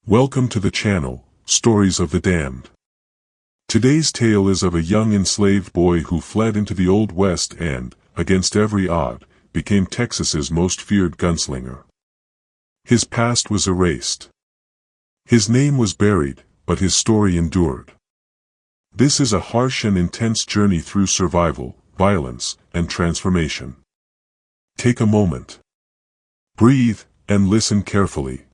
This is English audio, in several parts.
Welcome to the channel, Stories of the Damned. Today's tale is of a young enslaved boy who fled into the Old West and, against every odd, became Texas's most feared gunslinger. His past was erased. His name was buried, but his story endured. This is a harsh and intense journey through survival, violence, and transformation. Take a moment. Breathe, and listen carefully.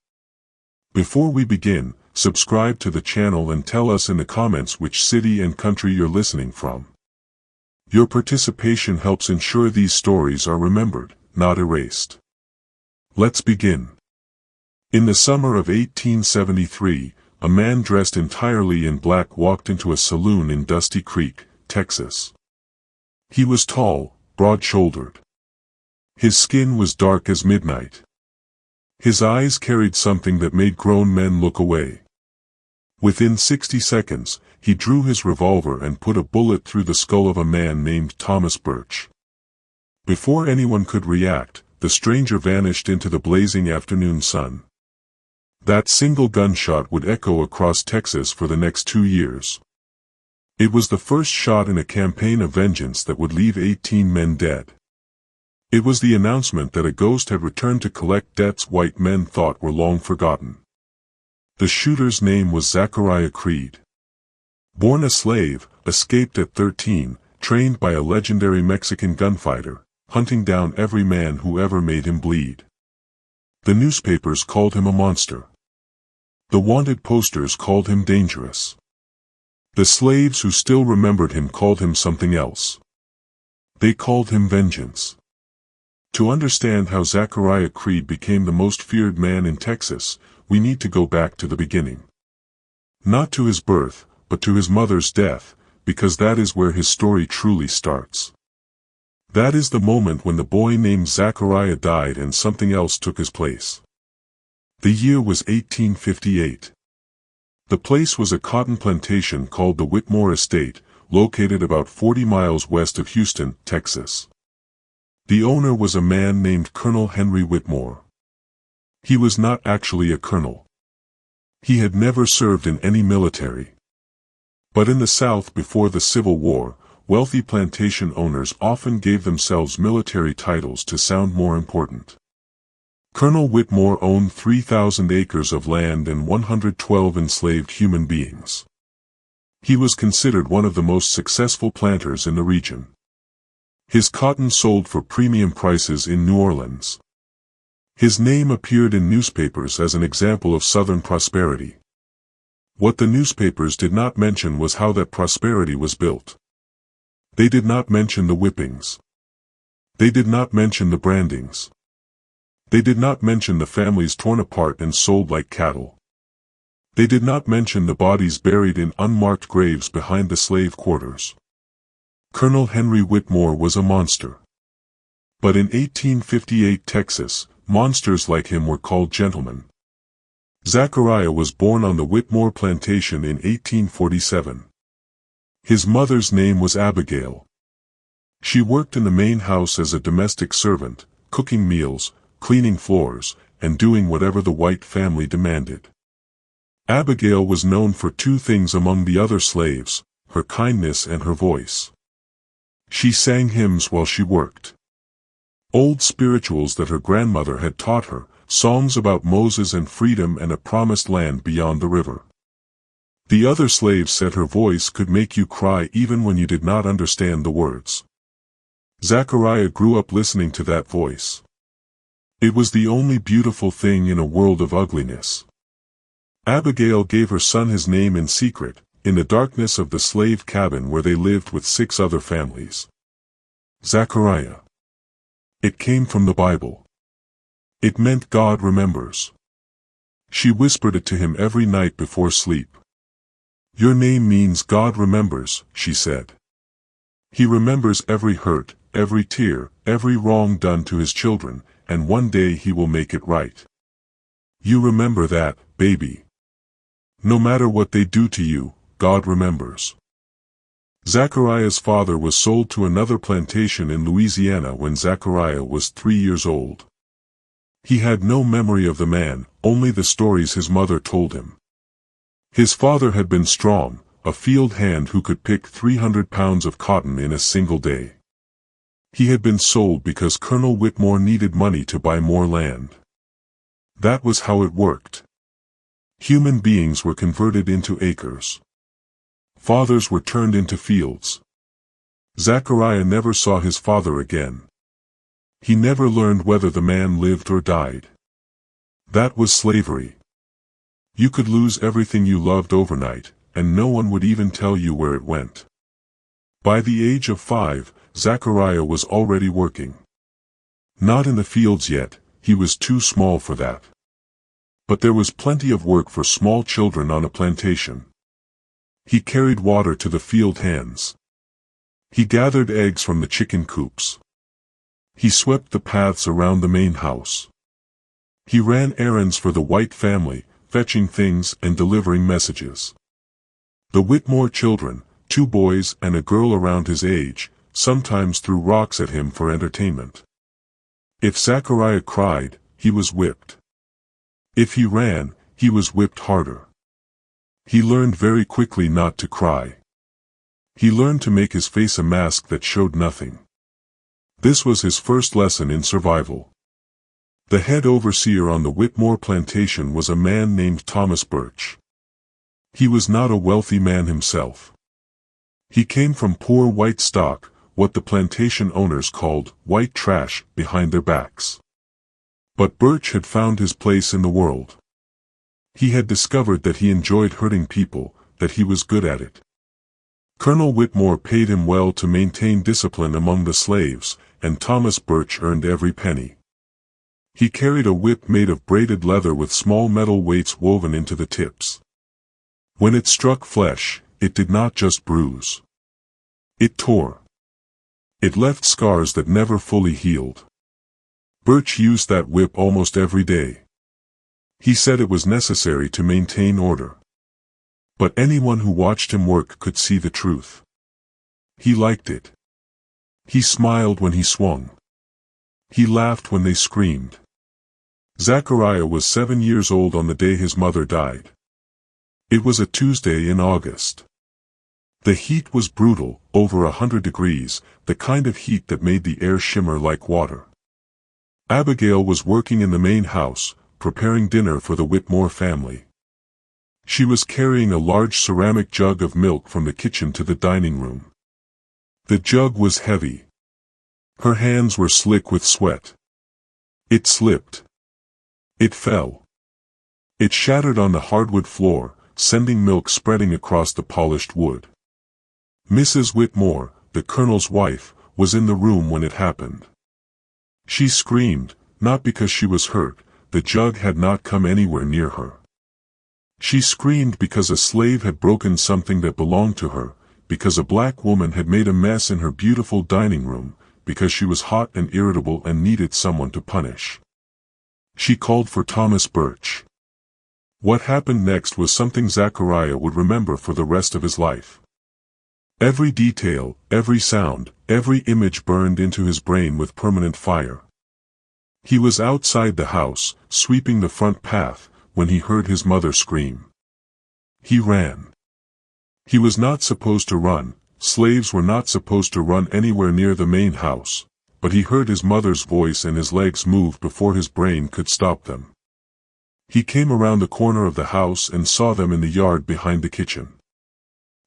Before we begin, subscribe to the channel and tell us in the comments which city and country you're listening from. Your participation helps ensure these stories are remembered, not erased. Let's begin. In the summer of 1873, a man dressed entirely in black walked into a saloon in Dusty Creek, Texas. He was tall, broad-shouldered. His skin was dark as midnight. His eyes carried something that made grown men look away. Within 60 seconds, he drew his revolver and put a bullet through the skull of a man named Thomas Birch. Before anyone could react, the stranger vanished into the blazing afternoon sun. That single gunshot would echo across Texas for the next 2 years. It was the first shot in a campaign of vengeance that would leave 18 men dead. It was the announcement that a ghost had returned to collect debts white men thought were long forgotten. The shooter's name was Zachariah Creed. Born a slave, escaped at 13, trained by a legendary Mexican gunfighter, hunting down every man who ever made him bleed. The newspapers called him a monster. The wanted posters called him dangerous. The slaves who still remembered him called him something else. They called him vengeance. To understand how Zachariah Creed became the most feared man in Texas, we need to go back to the beginning. Not to his birth, but to his mother's death, because that is where his story truly starts. That is the moment when the boy named Zachariah died and something else took his place. The year was 1858. The place was a cotton plantation called the Whitmore Estate, located about 40 miles west of Houston, Texas. The owner was a man named Colonel Henry Whitmore. He was not actually a colonel. He had never served in any military. But in the South before the Civil War, wealthy plantation owners often gave themselves military titles to sound more important. Colonel Whitmore owned 3,000 acres of land and 112 enslaved human beings. He was considered one of the most successful planters in the region. His cotton sold for premium prices in New Orleans. His name appeared in newspapers as an example of Southern prosperity. What the newspapers did not mention was how that prosperity was built. They did not mention the whippings. They did not mention the brandings. They did not mention the families torn apart and sold like cattle. They did not mention the bodies buried in unmarked graves behind the slave quarters. Colonel Henry Whitmore was a monster. But in 1858 Texas, monsters like him were called gentlemen. Zachariah was born on the Whitmore plantation in 1847. His mother's name was Abigail. She worked in the main house as a domestic servant, cooking meals, cleaning floors, and doing whatever the white family demanded. Abigail was known for two things among the other slaves: her kindness and her voice. She sang hymns while she worked. Old spirituals that her grandmother had taught her, songs about Moses and freedom and a promised land beyond the river. The other slaves said her voice could make you cry even when you did not understand the words. Zachariah grew up listening to that voice. It was the only beautiful thing in a world of ugliness. Abigail gave her son his name in secret, in the darkness of the slave cabin where they lived with 6 other families. Zachariah. It came from the Bible. It meant God remembers. She whispered it to him every night before sleep. Your name means God remembers, she said. He remembers every hurt, every tear, every wrong done to his children, and one day he will make it right. You remember that, baby. No matter what they do to you, God remembers. Zachariah's father was sold to another plantation in Louisiana when Zachariah was 3 years old. He had no memory of the man, only the stories his mother told him. His father had been strong, a field hand who could pick 300 pounds of cotton in a single day. He had been sold because Colonel Whitmore needed money to buy more land. That was how it worked. Human beings were converted into acres. Fathers were turned into fields. Zachariah never saw his father again. He never learned whether the man lived or died. That was slavery. You could lose everything you loved overnight, and no one would even tell you where it went. By the age of 5, Zachariah was already working. Not in the fields yet, he was too small for that. But there was plenty of work for small children on a plantation. He carried water to the field hands. He gathered eggs from the chicken coops. He swept the paths around the main house. He ran errands for the White family, fetching things and delivering messages. The Whitmore children, 2 boys and a girl around his age, sometimes threw rocks at him for entertainment. If Zachariah cried, he was whipped. If he ran, he was whipped harder. He learned very quickly not to cry. He learned to make his face a mask that showed nothing. This was his first lesson in survival. The head overseer on the Whitmore plantation was a man named Thomas Birch. He was not a wealthy man himself. He came from poor white stock, what the plantation owners called white trash, behind their backs. But Birch had found his place in the world. He had discovered that he enjoyed hurting people, that he was good at it. Colonel Whitmore paid him well to maintain discipline among the slaves, and Thomas Birch earned every penny. He carried a whip made of braided leather with small metal weights woven into the tips. When it struck flesh, it did not just bruise. It tore. It left scars that never fully healed. Birch used that whip almost every day. He said it was necessary to maintain order. But anyone who watched him work could see the truth. He liked it. He smiled when he swung. He laughed when they screamed. Zachariah was 7 years old on the day his mother died. It was a Tuesday in August. The heat was brutal, over 100 degrees, the kind of heat that made the air shimmer like water. Abigail was working in the main house, preparing dinner for the Whitmore family. She was carrying a large ceramic jug of milk from the kitchen to the dining room. The jug was heavy. Her hands were slick with sweat. It slipped. It fell. It shattered on the hardwood floor, sending milk spreading across the polished wood. Mrs. Whitmore, the colonel's wife, was in the room when it happened. She screamed, not because she was hurt, the jug had not come anywhere near her. She screamed because a slave had broken something that belonged to her, because a black woman had made a mess in her beautiful dining room, because she was hot and irritable and needed someone to punish. She called for Thomas Birch. What happened next was something Zachariah would remember for the rest of his life. Every detail, every sound, every image burned into his brain with permanent fire. He was outside the house, sweeping the front path, when he heard his mother scream. He ran. He was not supposed to run, slaves were not supposed to run anywhere near the main house, but he heard his mother's voice and his legs moved before his brain could stop them. He came around the corner of the house and saw them in the yard behind the kitchen.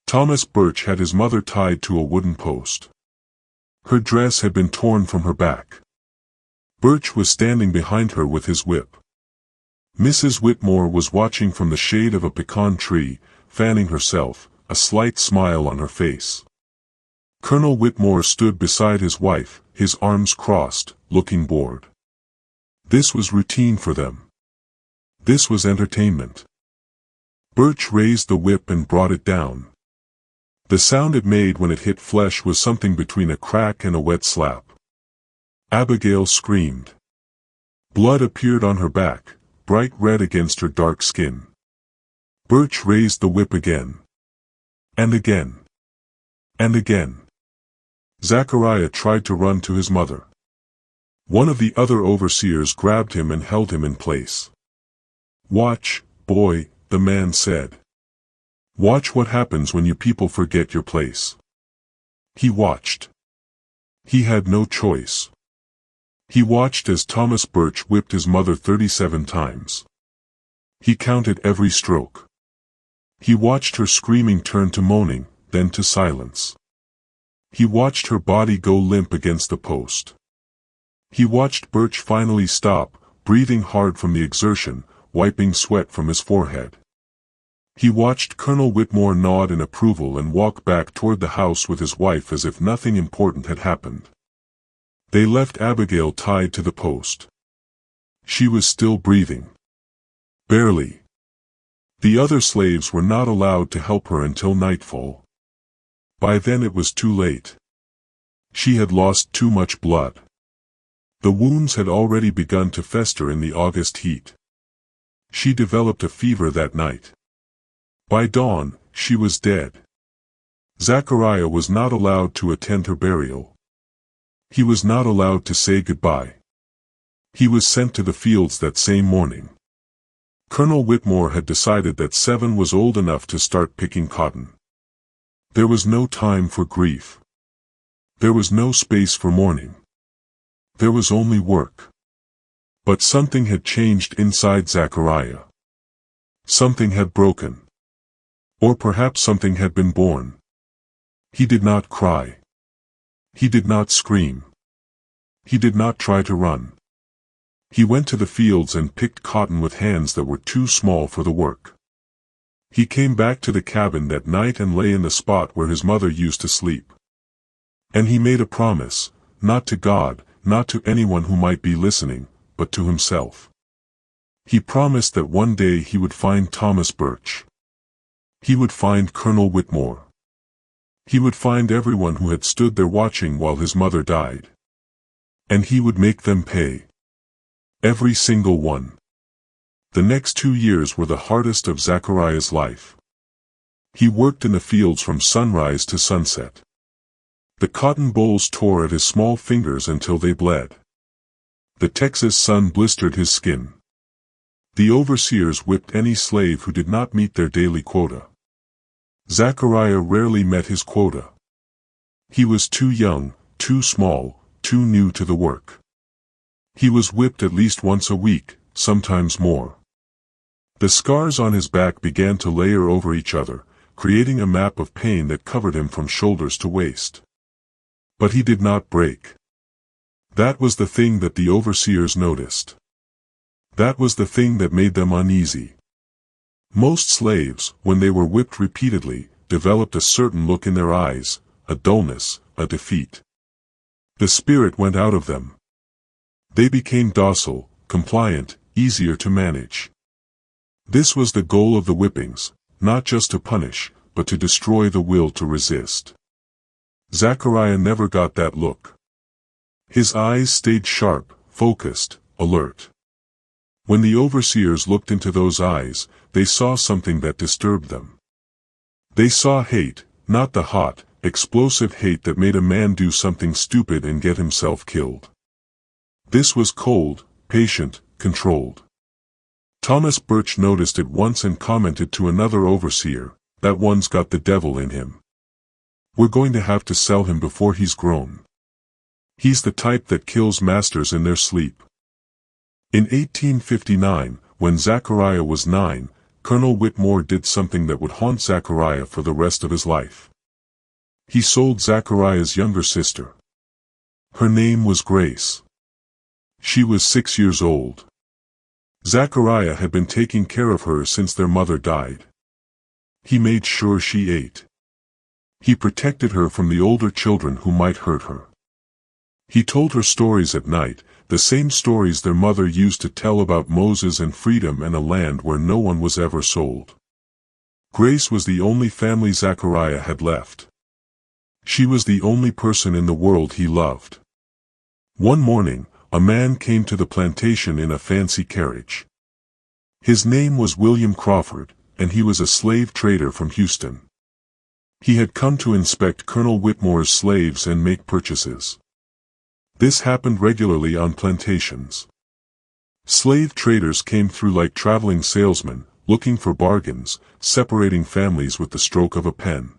Thomas Birch had his mother tied to a wooden post. Her dress had been torn from her back. Birch was standing behind her with his whip. Mrs. Whitmore was watching from the shade of a pecan tree, fanning herself, a slight smile on her face. Colonel Whitmore stood beside his wife, his arms crossed, looking bored. This was routine for them. This was entertainment. Birch raised the whip and brought it down. The sound it made when it hit flesh was something between a crack and a wet slap. Abigail screamed. Blood appeared on her back, bright red against her dark skin. Birch raised the whip again. And again. And again. Zachariah tried to run to his mother. One of the other overseers grabbed him and held him in place. "Watch, boy," the man said. "Watch what happens when you people forget your place." He watched. He had no choice. He watched as Thomas Birch whipped his mother 37 times. He counted every stroke. He watched her screaming turn to moaning, then to silence. He watched her body go limp against the post. He watched Birch finally stop, breathing hard from the exertion, wiping sweat from his forehead. He watched Colonel Whitmore nod in approval and walk back toward the house with his wife as if nothing important had happened. They left Abigail tied to the post. She was still breathing. Barely. The other slaves were not allowed to help her until nightfall. By then it was too late. She had lost too much blood. The wounds had already begun to fester in the August heat. She developed a fever that night. By dawn, she was dead. Zachariah was not allowed to attend her burial. He was not allowed to say goodbye. He was sent to the fields that same morning. Colonel Whitmore had decided that 7 was old enough to start picking cotton. There was no time for grief. There was no space for mourning. There was only work. But something had changed inside Zachariah. Something had broken. Or perhaps something had been born. He did not cry. He did not scream. He did not try to run. He went to the fields and picked cotton with hands that were too small for the work. He came back to the cabin that night and lay in the spot where his mother used to sleep. And he made a promise, not to God, not to anyone who might be listening, but to himself. He promised that one day he would find Thomas Birch. He would find Colonel Whitmore. He would find everyone who had stood there watching while his mother died. And he would make them pay. Every single one. The next 2 years were the hardest of Zachariah's life. He worked in the fields from sunrise to sunset. The cotton bolls tore at his small fingers until they bled. The Texas sun blistered his skin. The overseers whipped any slave who did not meet their daily quota. Zachariah rarely met his quota. He was too young, too small, too new to the work. He was whipped at least once a week, sometimes more. The scars on his back began to layer over each other, creating a map of pain that covered him from shoulders to waist. But he did not break. That was the thing that the overseers noticed. That was the thing that made them uneasy. Most slaves, when they were whipped repeatedly, developed a certain look in their eyes, a dullness, a defeat. The spirit went out of them. They became docile, compliant, easier to manage. This was the goal of the whippings, not just to punish, but to destroy the will to resist. Zachariah never got that look. His eyes stayed sharp, focused, alert. When the overseers looked into those eyes, they saw something that disturbed them. They saw hate, not the hot, explosive hate that made a man do something stupid and get himself killed. This was cold, patient, controlled. Thomas Birch noticed it once and commented to another overseer, "That one's got the devil in him. We're going to have to sell him before he's grown. He's the type that kills masters in their sleep." In 1859, when Zachariah was 9, Colonel Whitmore did something that would haunt Zachariah for the rest of his life. He sold Zachariah's younger sister. Her name was Grace. She was 6 years old. Zachariah had been taking care of her since their mother died. He made sure she ate. He protected her from the older children who might hurt her. He told her stories at night, the same stories their mother used to tell about Moses and freedom and a land where no one was ever sold. Grace was the only family Zachariah had left. She was the only person in the world he loved. One morning, a man came to the plantation in a fancy carriage. His name was William Crawford, and he was a slave trader from Houston. He had come to inspect Colonel Whitmore's slaves and make purchases. This happened regularly on plantations. Slave traders came through like traveling salesmen, looking for bargains, separating families with the stroke of a pen.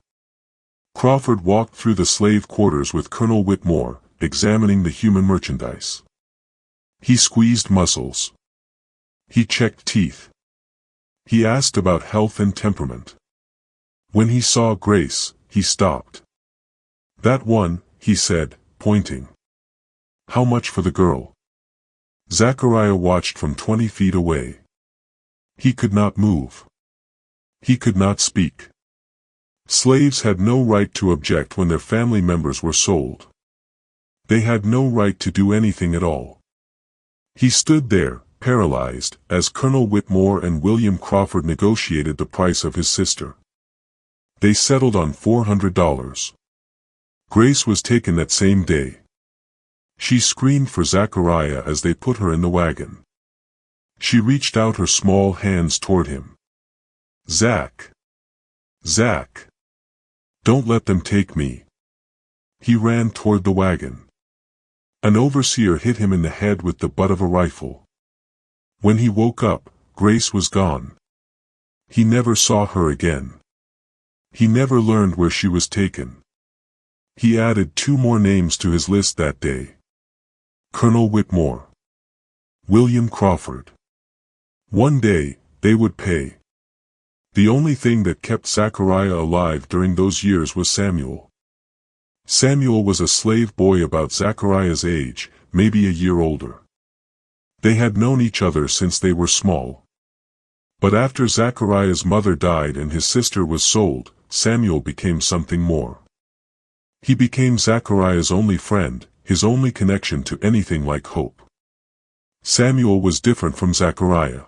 Crawford walked through the slave quarters with Colonel Whitmore, examining the human merchandise. He squeezed muscles. He checked teeth. He asked about health and temperament. When he saw Grace, he stopped. "That one," he said, pointing. "How much for the girl?" Zachariah watched from 20 feet away. He could not move. He could not speak. Slaves had no right to object when their family members were sold. They had no right to do anything at all. He stood there, paralyzed, as Colonel Whitmore and William Crawford negotiated the price of his sister. They settled on $400. Grace was taken that same day. She screamed for Zachariah as they put her in the wagon. She reached out her small hands toward him. "Zach! Zach! Don't let them take me!" He ran toward the wagon. An overseer hit him in the head with the butt of a rifle. When he woke up, Grace was gone. He never saw her again. He never learned where she was taken. He added 2 more names to his list that day. Colonel Whitmore. William Crawford. One day, they would pay. The only thing that kept Zachariah alive during those years was Samuel. Samuel was a slave boy about Zachariah's age, maybe a year older. They had known each other since they were small. But after Zachariah's mother died and his sister was sold, Samuel became something more. He became Zachariah's only friend, his only connection to anything like hope. Samuel was different from Zachariah.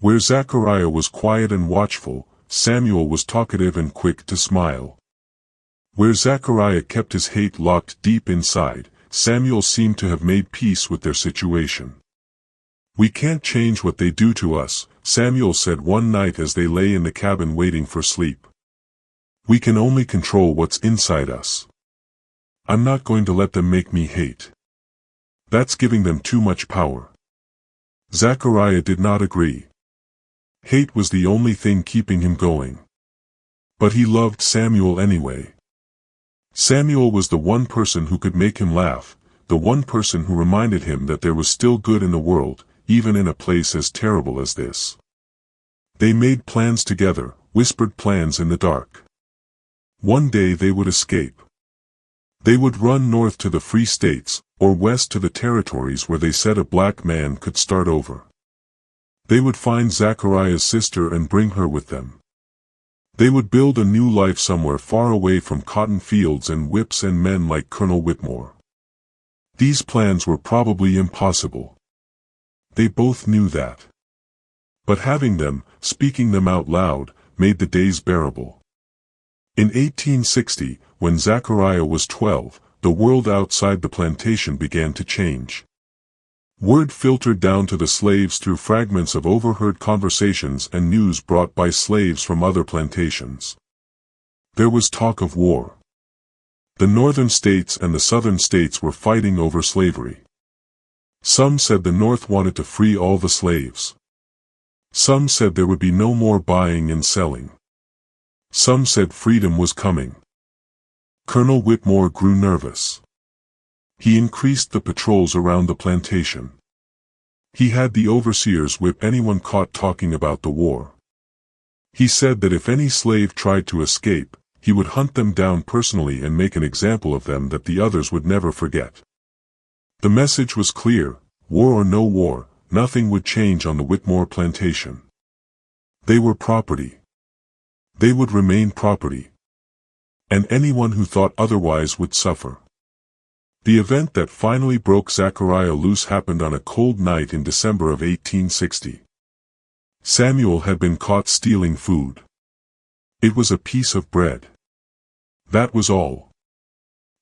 Where Zachariah was quiet and watchful, Samuel was talkative and quick to smile. Where Zachariah kept his hate locked deep inside, Samuel seemed to have made peace with their situation. "We can't change what they do to us," Samuel said one night as they lay in the cabin waiting for sleep. "We can only control what's inside us. I'm not going to let them make me hate. That's giving them too much power." Zachariah did not agree. Hate was the only thing keeping him going. But he loved Samuel anyway. Samuel was the one person who could make him laugh, the one person who reminded him that there was still good in the world, even in a place as terrible as this. They made plans together, whispered plans in the dark. One day they would escape. They would run north to the Free States, or west to the territories where they said a black man could start over. They would find Zachariah's sister and bring her with them. They would build a new life somewhere far away from cotton fields and whips and men like Colonel Whitmore. These plans were probably impossible. They both knew that. But having them, speaking them out loud, made the days bearable. In 1860, when Zachariah was 12, the world outside the plantation began to change. Word filtered down to the slaves through fragments of overheard conversations and news brought by slaves from other plantations. There was talk of war. The northern states and the southern states were fighting over slavery. Some said the North wanted to free all the slaves. Some said there would be no more buying and selling. Some said freedom was coming. Colonel Whitmore grew nervous. He increased the patrols around the plantation. He had the overseers whip anyone caught talking about the war. He said that if any slave tried to escape, he would hunt them down personally and make an example of them that the others would never forget. The message was clear: war or no war, nothing would change on the Whitmore plantation. They were property. They would remain property. And anyone who thought otherwise would suffer. The event that finally broke Zachariah loose happened on a cold night in December of 1860. Samuel had been caught stealing food. It was a piece of bread. That was all.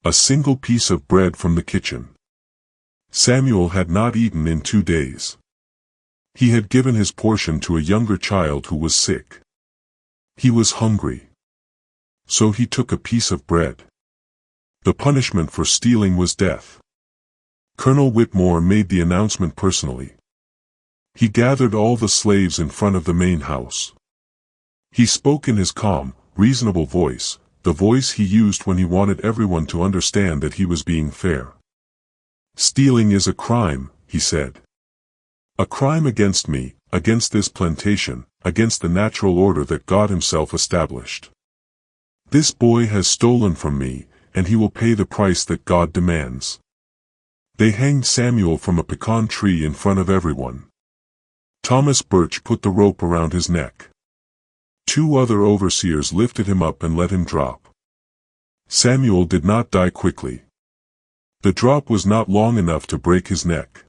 A single piece of bread from the kitchen. Samuel had not eaten in 2 days. He had given his portion to a younger child who was sick. He was hungry. So he took a piece of bread. The punishment for stealing was death. Colonel Whitmore made the announcement personally. He gathered all the slaves in front of the main house. He spoke in his calm, reasonable voice, the voice he used when he wanted everyone to understand that he was being fair. "Stealing is a crime," he said. "A crime against me, against this plantation, against the natural order that God Himself established. This boy has stolen from me, and he will pay the price that God demands." They hanged Samuel from a pecan tree in front of everyone. Thomas Birch put the rope around his neck. 2 other overseers lifted him up and let him drop. Samuel did not die quickly. The drop was not long enough to break his neck.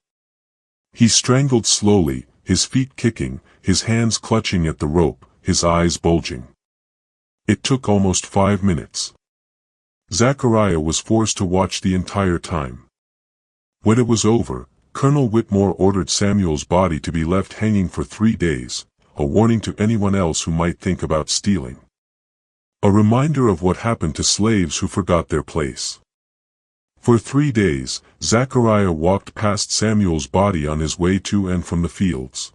He strangled slowly, his feet kicking, his hands clutching at the rope, his eyes bulging. It took almost 5 minutes. Zachariah was forced to watch the entire time. When it was over, Colonel Whitmore ordered Samuel's body to be left hanging for 3 days, a warning to anyone else who might think about stealing. A reminder of what happened to slaves who forgot their place. For 3 days, Zachariah walked past Samuel's body on his way to and from the fields.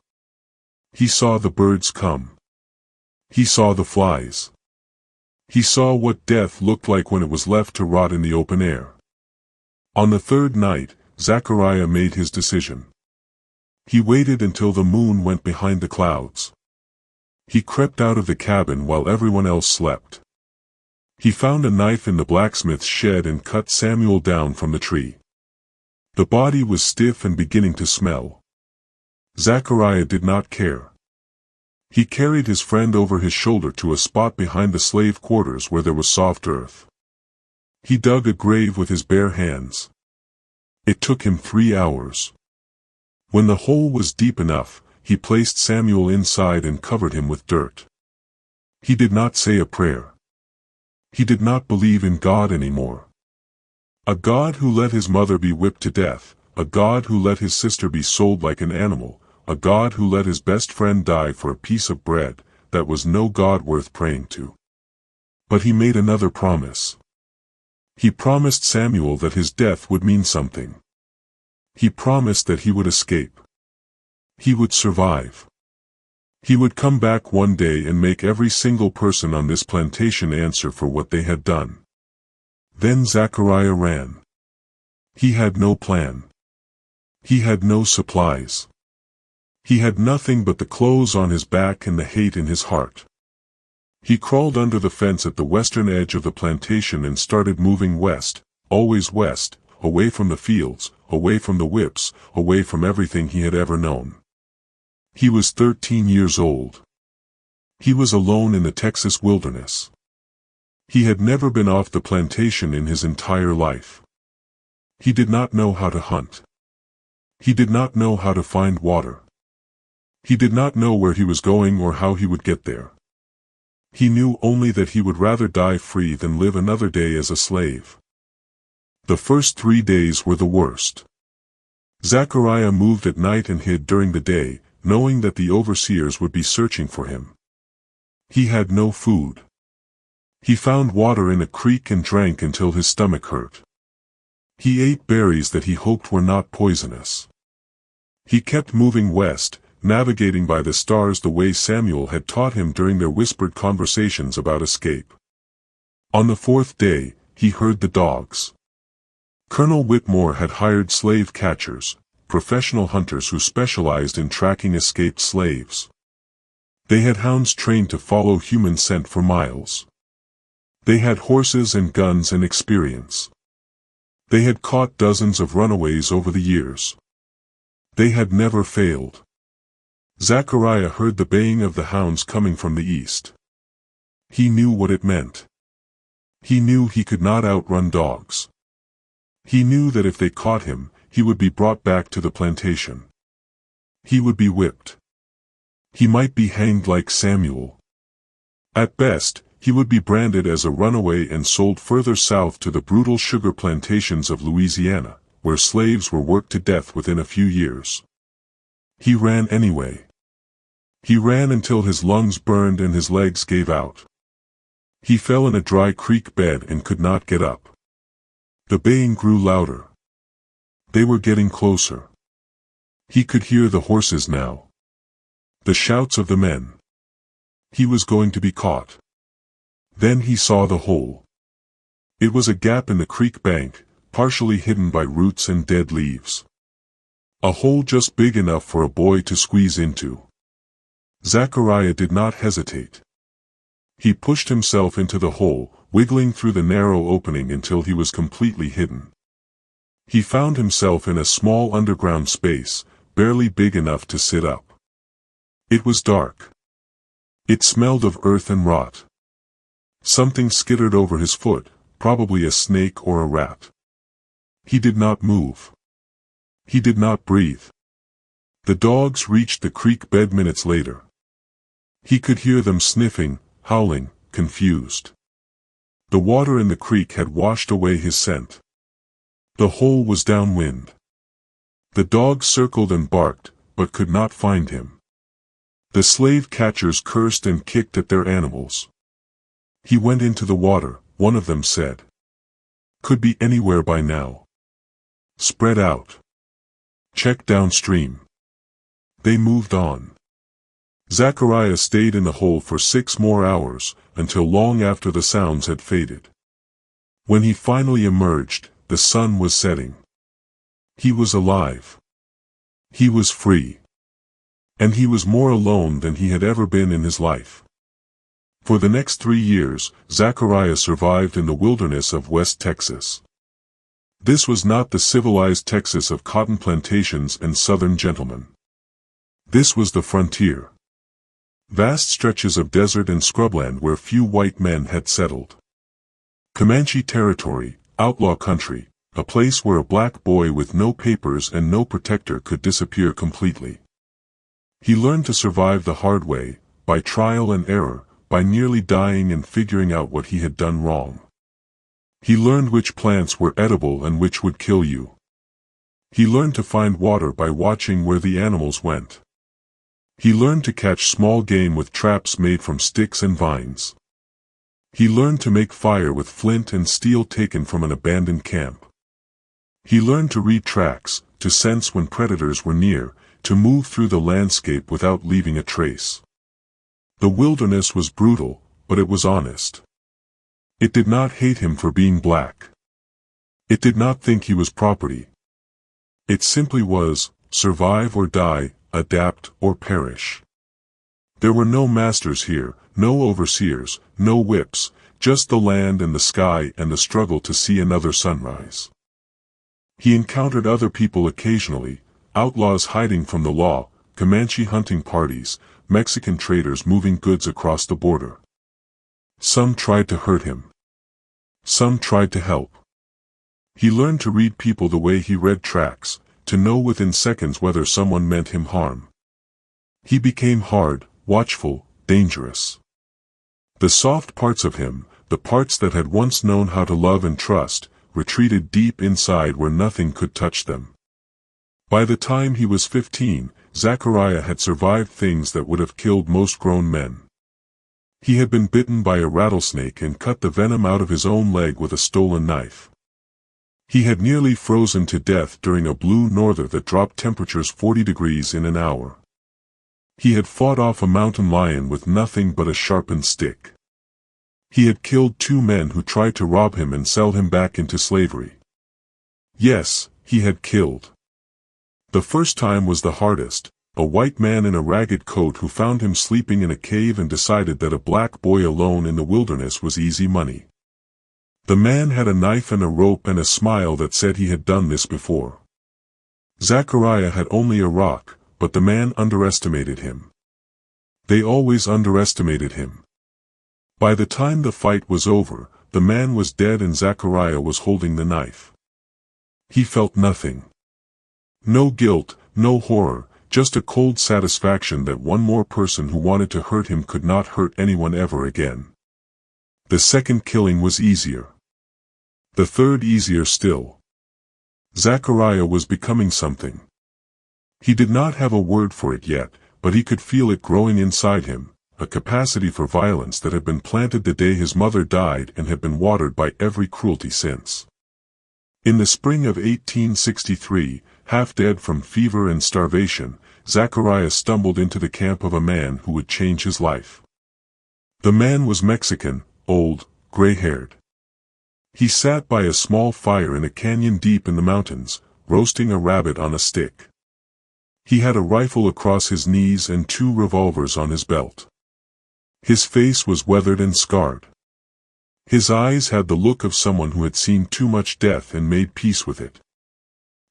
He saw the birds come. He saw the flies. He saw what death looked like when it was left to rot in the open air. On the 3rd night, Zachariah made his decision. He waited until the moon went behind the clouds. He crept out of the cabin while everyone else slept. He found a knife in the blacksmith's shed and cut Samuel down from the tree. The body was stiff and beginning to smell. Zachariah did not care. He carried his friend over his shoulder to a spot behind the slave quarters where there was soft earth. He dug a grave with his bare hands. It took him 3 hours. When the hole was deep enough, he placed Samuel inside and covered him with dirt. He did not say a prayer. He did not believe in God anymore. A God who let his mother be whipped to death, a God who let his sister be sold like an animal, a God who let his best friend die for a piece of bread, that was no God worth praying to. But he made another promise. He promised Samuel that his death would mean something. He promised that he would escape. He would survive. He would come back one day and make every single person on this plantation answer for what they had done. Then Zachariah ran. He had no plan. He had no supplies. He had nothing but the clothes on his back and the hate in his heart. He crawled under the fence at the western edge of the plantation and started moving west, always west, away from the fields, away from the whips, away from everything he had ever known. He was 13 years old. He was alone in the Texas wilderness. He had never been off the plantation in his entire life. He did not know how to hunt. He did not know how to find water. He did not know where he was going or how he would get there. He knew only that he would rather die free than live another day as a slave. The first 3 days were the worst. Zachariah moved at night and hid during the day, knowing that the overseers would be searching for him. He had no food. He found water in a creek and drank until his stomach hurt. He ate berries that he hoped were not poisonous. He kept moving west, navigating by the stars the way Samuel had taught him during their whispered conversations about escape. On the 4th day, he heard the dogs. Colonel Whitmore had hired slave catchers, professional hunters who specialized in tracking escaped slaves. They had hounds trained to follow human scent for miles. They had horses and guns and experience. They had caught dozens of runaways over the years. They had never failed. Zachariah heard the baying of the hounds coming from the east. He knew what it meant. He knew he could not outrun dogs. He knew that if they caught him, he would be brought back to the plantation. He would be whipped. He might be hanged like Samuel. At best, he would be branded as a runaway and sold further south to the brutal sugar plantations of Louisiana, where slaves were worked to death within a few years. He ran anyway. He ran until his lungs burned and his legs gave out. He fell in a dry creek bed and could not get up. The baying grew louder. They were getting closer. He could hear the horses now. The shouts of the men. He was going to be caught. Then he saw the hole. It was a gap in the creek bank, partially hidden by roots and dead leaves. A hole just big enough for a boy to squeeze into. Zachariah did not hesitate. He pushed himself into the hole, wiggling through the narrow opening until he was completely hidden. He found himself in a small underground space, barely big enough to sit up. It was dark. It smelled of earth and rot. Something skittered over his foot, probably a snake or a rat. He did not move. He did not breathe. The dogs reached the creek bed minutes later. He could hear them sniffing, howling, confused. The water in the creek had washed away his scent. The hole was downwind. The dogs circled and barked, but could not find him. The slave catchers cursed and kicked at their animals. He went into the water, one of them said. Could be anywhere by now. Spread out. Check downstream. They moved on. Zachariah stayed in the hole for 6 more hours, until long after the sounds had faded. When he finally emerged, the sun was setting. He was alive. He was free. And he was more alone than he had ever been in his life. For the next 3 years, Zachariah survived in the wilderness of West Texas. This was not the civilized Texas of cotton plantations and southern gentlemen. This was the frontier. Vast stretches of desert and scrubland where few white men had settled. Comanche territory, outlaw country, a place where a black boy with no papers and no protector could disappear completely. He learned to survive the hard way, by trial and error, by nearly dying and figuring out what he had done wrong. He learned which plants were edible and which would kill you. He learned to find water by watching where the animals went. He learned to catch small game with traps made from sticks and vines. He learned to make fire with flint and steel taken from an abandoned camp. He learned to read tracks, to sense when predators were near, to move through the landscape without leaving a trace. The wilderness was brutal, but it was honest. It did not hate him for being black. It did not think he was property. It simply was, survive or die, adapt or perish. There were no masters here, no overseers, no whips, just the land and the sky and the struggle to see another sunrise. He encountered other people occasionally, outlaws hiding from the law, Comanche hunting parties, Mexican traders moving goods across the border. Some tried to hurt him. Some tried to help. He learned to read people the way he read tracks, to know within seconds whether someone meant him harm. He became hard, watchful, dangerous. The soft parts of him, the parts that had once known how to love and trust, retreated deep inside where nothing could touch them. By the time he was 15, Zachariah had survived things that would have killed most grown men. He had been bitten by a rattlesnake and cut the venom out of his own leg with a stolen knife. He had nearly frozen to death during a blue norther that dropped temperatures 40 degrees in an hour. He had fought off a mountain lion with nothing but a sharpened stick. He had killed 2 men who tried to rob him and sell him back into slavery. Yes, he had killed. The first time was the hardest, a white man in a ragged coat who found him sleeping in a cave and decided that a black boy alone in the wilderness was easy money. The man had a knife and a rope and a smile that said he had done this before. Zachariah had only a rock, but the man underestimated him. They always underestimated him. By the time the fight was over, the man was dead and Zachariah was holding the knife. He felt nothing. No guilt, no horror, just a cold satisfaction that one more person who wanted to hurt him could not hurt anyone ever again. The second killing was easier. The third easier still. Zachariah was becoming something. He did not have a word for it yet, but he could feel it growing inside him, a capacity for violence that had been planted the day his mother died and had been watered by every cruelty since. In the spring of 1863, half dead from fever and starvation, Zachariah stumbled into the camp of a man who would change his life. The man was Mexican, old, gray-haired. He sat by a small fire in a canyon deep in the mountains, roasting a rabbit on a stick. He had a rifle across his knees and 2 revolvers on his belt. His face was weathered and scarred. His eyes had the look of someone who had seen too much death and made peace with it.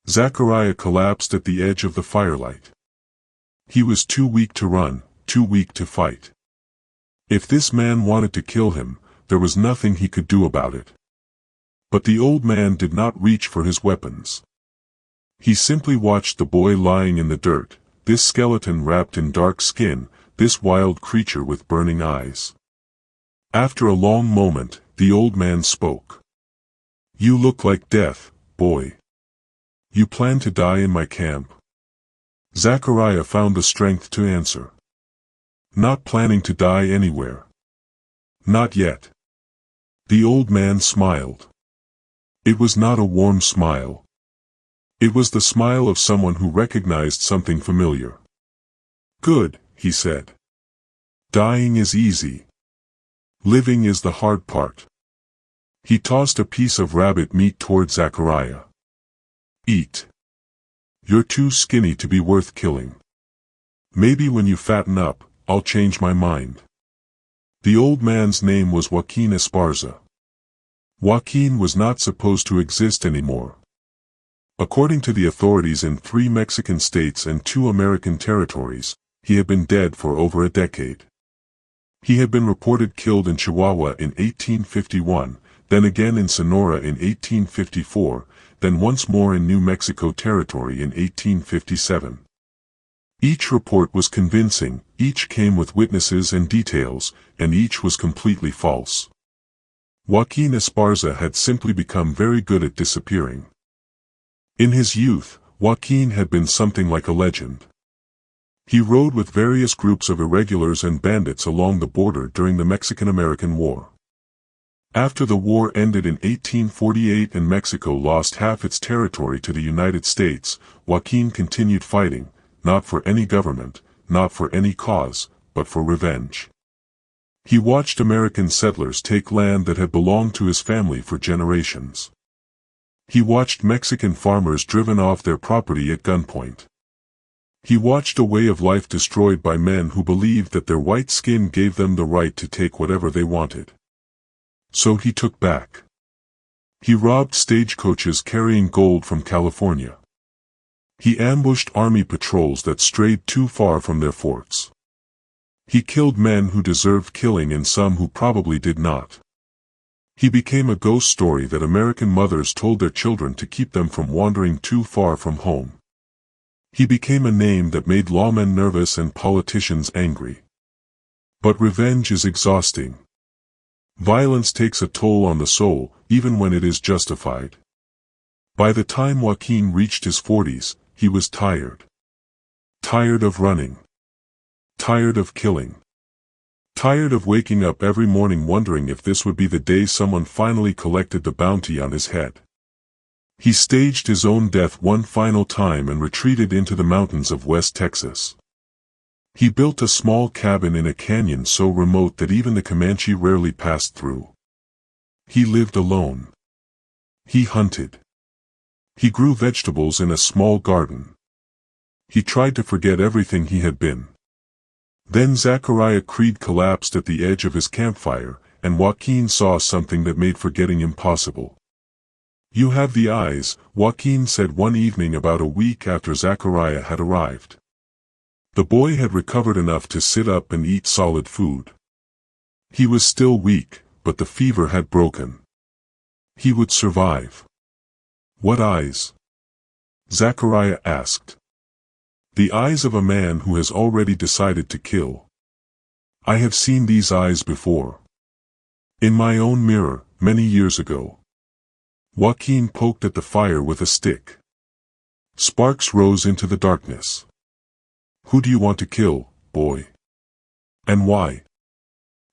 Zachariah collapsed at the edge of the firelight. He was too weak to run, too weak to fight. If this man wanted to kill him, there was nothing he could do about it. But the old man did not reach for his weapons. He simply watched the boy lying in the dirt, this skeleton wrapped in dark skin, this wild creature with burning eyes. After a long moment, the old man spoke. "You look like death, boy. You plan to die in my camp?" Zachariah found the strength to answer. "Not planning to die anywhere. Not yet." The old man smiled. It was not a warm smile. It was the smile of someone who recognized something familiar. "Good," he said. "Dying is easy. Living is the hard part." He tossed a piece of rabbit meat toward Zachariah. "Eat. You're too skinny to be worth killing. Maybe when you fatten up, I'll change my mind." The old man's name was Joaquin Esparza. Joaquin was not supposed to exist anymore. According to the authorities in 3 Mexican states and 2 American territories, he had been dead for over a decade. He had been reported killed in Chihuahua in 1851, then again in Sonora in 1854, then once more in New Mexico Territory in 1857. Each report was convincing, each came with witnesses and details, and each was completely false. Joaquin Esparza had simply become very good at disappearing. In his youth, Joaquin had been something like a legend. He rode with various groups of irregulars and bandits along the border during the Mexican-American War. After the war ended in 1848 and Mexico lost half its territory to the United States, Joaquin continued fighting, not for any government, not for any cause, but for revenge. He watched American settlers take land that had belonged to his family for generations. He watched Mexican farmers driven off their property at gunpoint. He watched a way of life destroyed by men who believed that their white skin gave them the right to take whatever they wanted. So he took back. He robbed stagecoaches carrying gold from California. He ambushed army patrols that strayed too far from their forts. He killed men who deserved killing and some who probably did not. He became a ghost story that American mothers told their children to keep them from wandering too far from home. He became a name that made lawmen nervous and politicians angry. But revenge is exhausting. Violence takes a toll on the soul, even when it is justified. By the time Joaquin reached his 40s, he was tired. Tired of running. Tired of killing. Tired of waking up every morning wondering if this would be the day someone finally collected the bounty on his head. He staged his own death one final time and retreated into the mountains of West Texas. He built a small cabin in a canyon so remote that even the Comanche rarely passed through. He lived alone. He hunted. He grew vegetables in a small garden. He tried to forget everything he had been. Then Zachariah Creed collapsed at the edge of his campfire, and Joaquin saw something that made forgetting impossible. "You have the eyes," Joaquin said one evening about a week after Zachariah had arrived. The boy had recovered enough to sit up and eat solid food. He was still weak, but the fever had broken. He would survive. "What eyes?" Zachariah asked. "The eyes of a man who has already decided to kill. I have seen these eyes before. In my own mirror, many years ago." Joaquin poked at the fire with a stick. Sparks rose into the darkness. "Who do you want to kill, boy? And why?"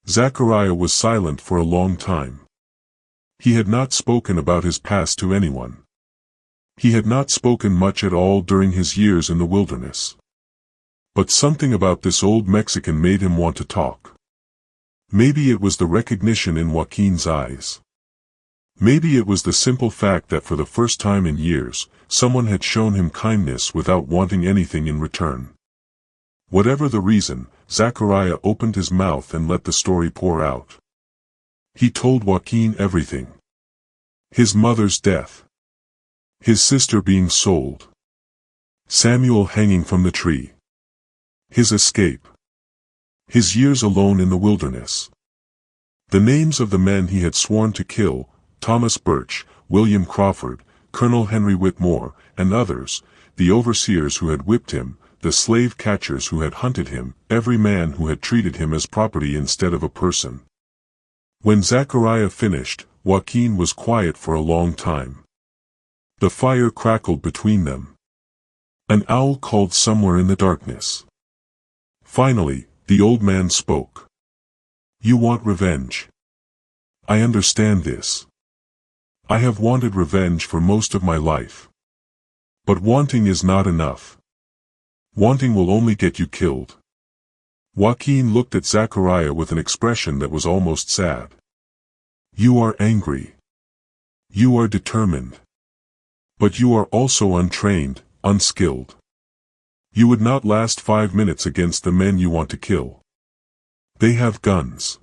Zachariah was silent for a long time. He had not spoken about his past to anyone. He had not spoken much at all during his years in the wilderness. But something about this old Mexican made him want to talk. Maybe it was the recognition in Joaquin's eyes. Maybe it was the simple fact that for the first time in years, someone had shown him kindness without wanting anything in return. Whatever the reason, Zachariah opened his mouth and let the story pour out. He told Joaquin everything. His mother's death. His sister being sold. Samuel hanging from the tree. His escape. His years alone in the wilderness. The names of the men he had sworn to kill, Thomas Birch, William Crawford, Colonel Henry Whitmore, and others, the overseers who had whipped him, the slave catchers who had hunted him, every man who had treated him as property instead of a person. When Zachariah finished, Joaquin was quiet for a long time. The fire crackled between them. An owl called somewhere in the darkness. Finally, the old man spoke. "You want revenge. I understand this. I have wanted revenge for most of my life. But wanting is not enough. Wanting will only get you killed." Joaquin looked at Zachariah with an expression that was almost sad. "You are angry. You are determined. But you are also untrained, unskilled. You would not last 5 minutes against the men you want to kill. They have guns.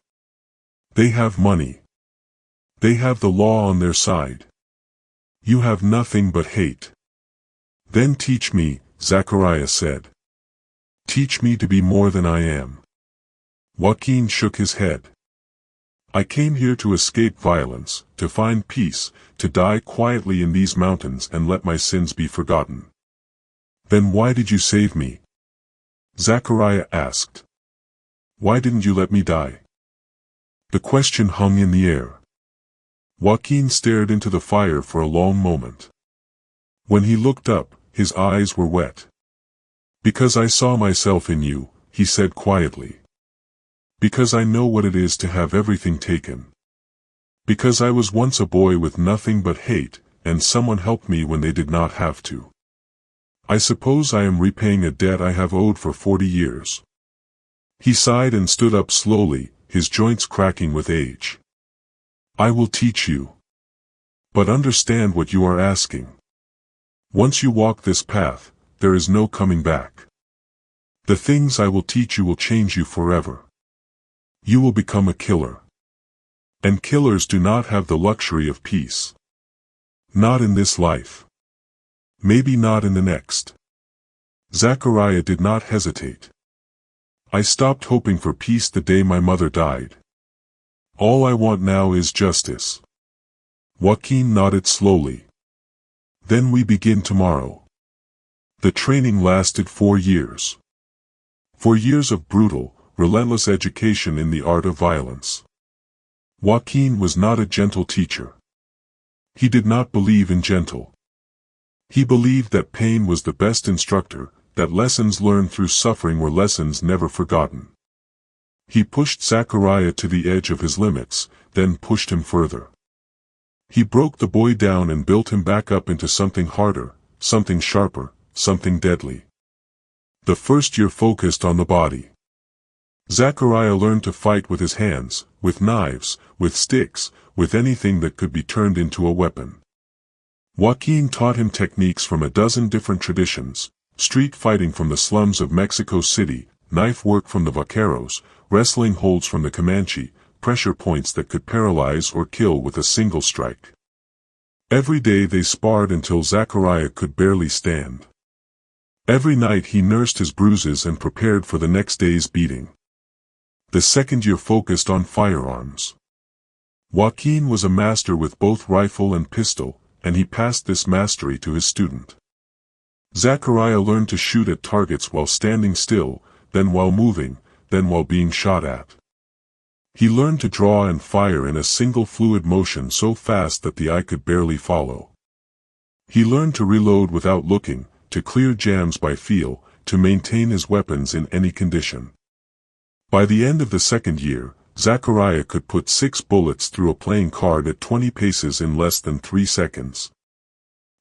They have money. They have the law on their side. You have nothing but hate." "Then teach me," Zachariah said. "Teach me to be more than I am." Joaquin shook his head. "I came here to escape violence, to find peace, to die quietly in these mountains and let my sins be forgotten." "Then why did you save me?" Zachariah asked. "Why didn't you let me die?" The question hung in the air. Joaquin stared into the fire for a long moment. When he looked up, his eyes were wet. "Because I saw myself in you," he said quietly. "Because I know what it is to have everything taken. Because I was once a boy with nothing but hate, and someone helped me when they did not have to. I suppose I am repaying a debt I have owed for 40 years. He sighed and stood up slowly, his joints cracking with age. "I will teach you. But understand what you are asking. Once you walk this path, there is no coming back. The things I will teach you will change you forever. You will become a killer. And killers do not have the luxury of peace. Not in this life. Maybe not in the next." Zachariah did not hesitate. "I stopped hoping for peace the day my mother died. All I want now is justice." Joaquin nodded slowly. "Then we begin tomorrow." The training lasted 4 years. 4 years of brutal, relentless education in the art of violence. Joaquin was not a gentle teacher. He did not believe in gentle. He believed that pain was the best instructor, that lessons learned through suffering were lessons never forgotten. He pushed Zachariah to the edge of his limits, then pushed him further. He broke the boy down and built him back up into something harder, something sharper, something deadly. The first year focused on the body. Zachariah learned to fight with his hands, with knives, with sticks, with anything that could be turned into a weapon. Joaquin taught him techniques from a dozen different traditions: street fighting from the slums of Mexico City, knife work from the vaqueros, wrestling holds from the Comanche, pressure points that could paralyze or kill with a single strike. Every day they sparred until Zachariah could barely stand. Every night he nursed his bruises and prepared for the next day's beating. The second year focused on firearms. Joaquin was a master with both rifle and pistol, and he passed this mastery to his student. Zachariah learned to shoot at targets while standing still, then while moving, then while being shot at. He learned to draw and fire in a single fluid motion so fast that the eye could barely follow. He learned to reload without looking, to clear jams by feel, to maintain his weapons in any condition. By the end of the second year, Zachariah could put 6 bullets through a playing card at 20 paces in less than 3 seconds.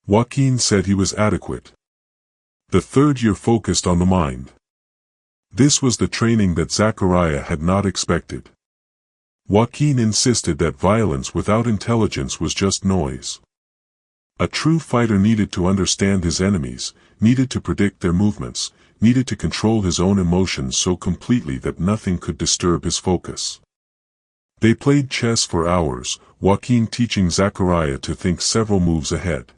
Joaquin said he was adequate. The third year focused on the mind. This was the training that Zachariah had not expected. Joaquin insisted that violence without intelligence was just noise. A true fighter needed to understand his enemies, needed to predict their movements, needed to control his own emotions so completely that nothing could disturb his focus. They played chess for hours, Joaquin teaching Zachariah to think several moves ahead.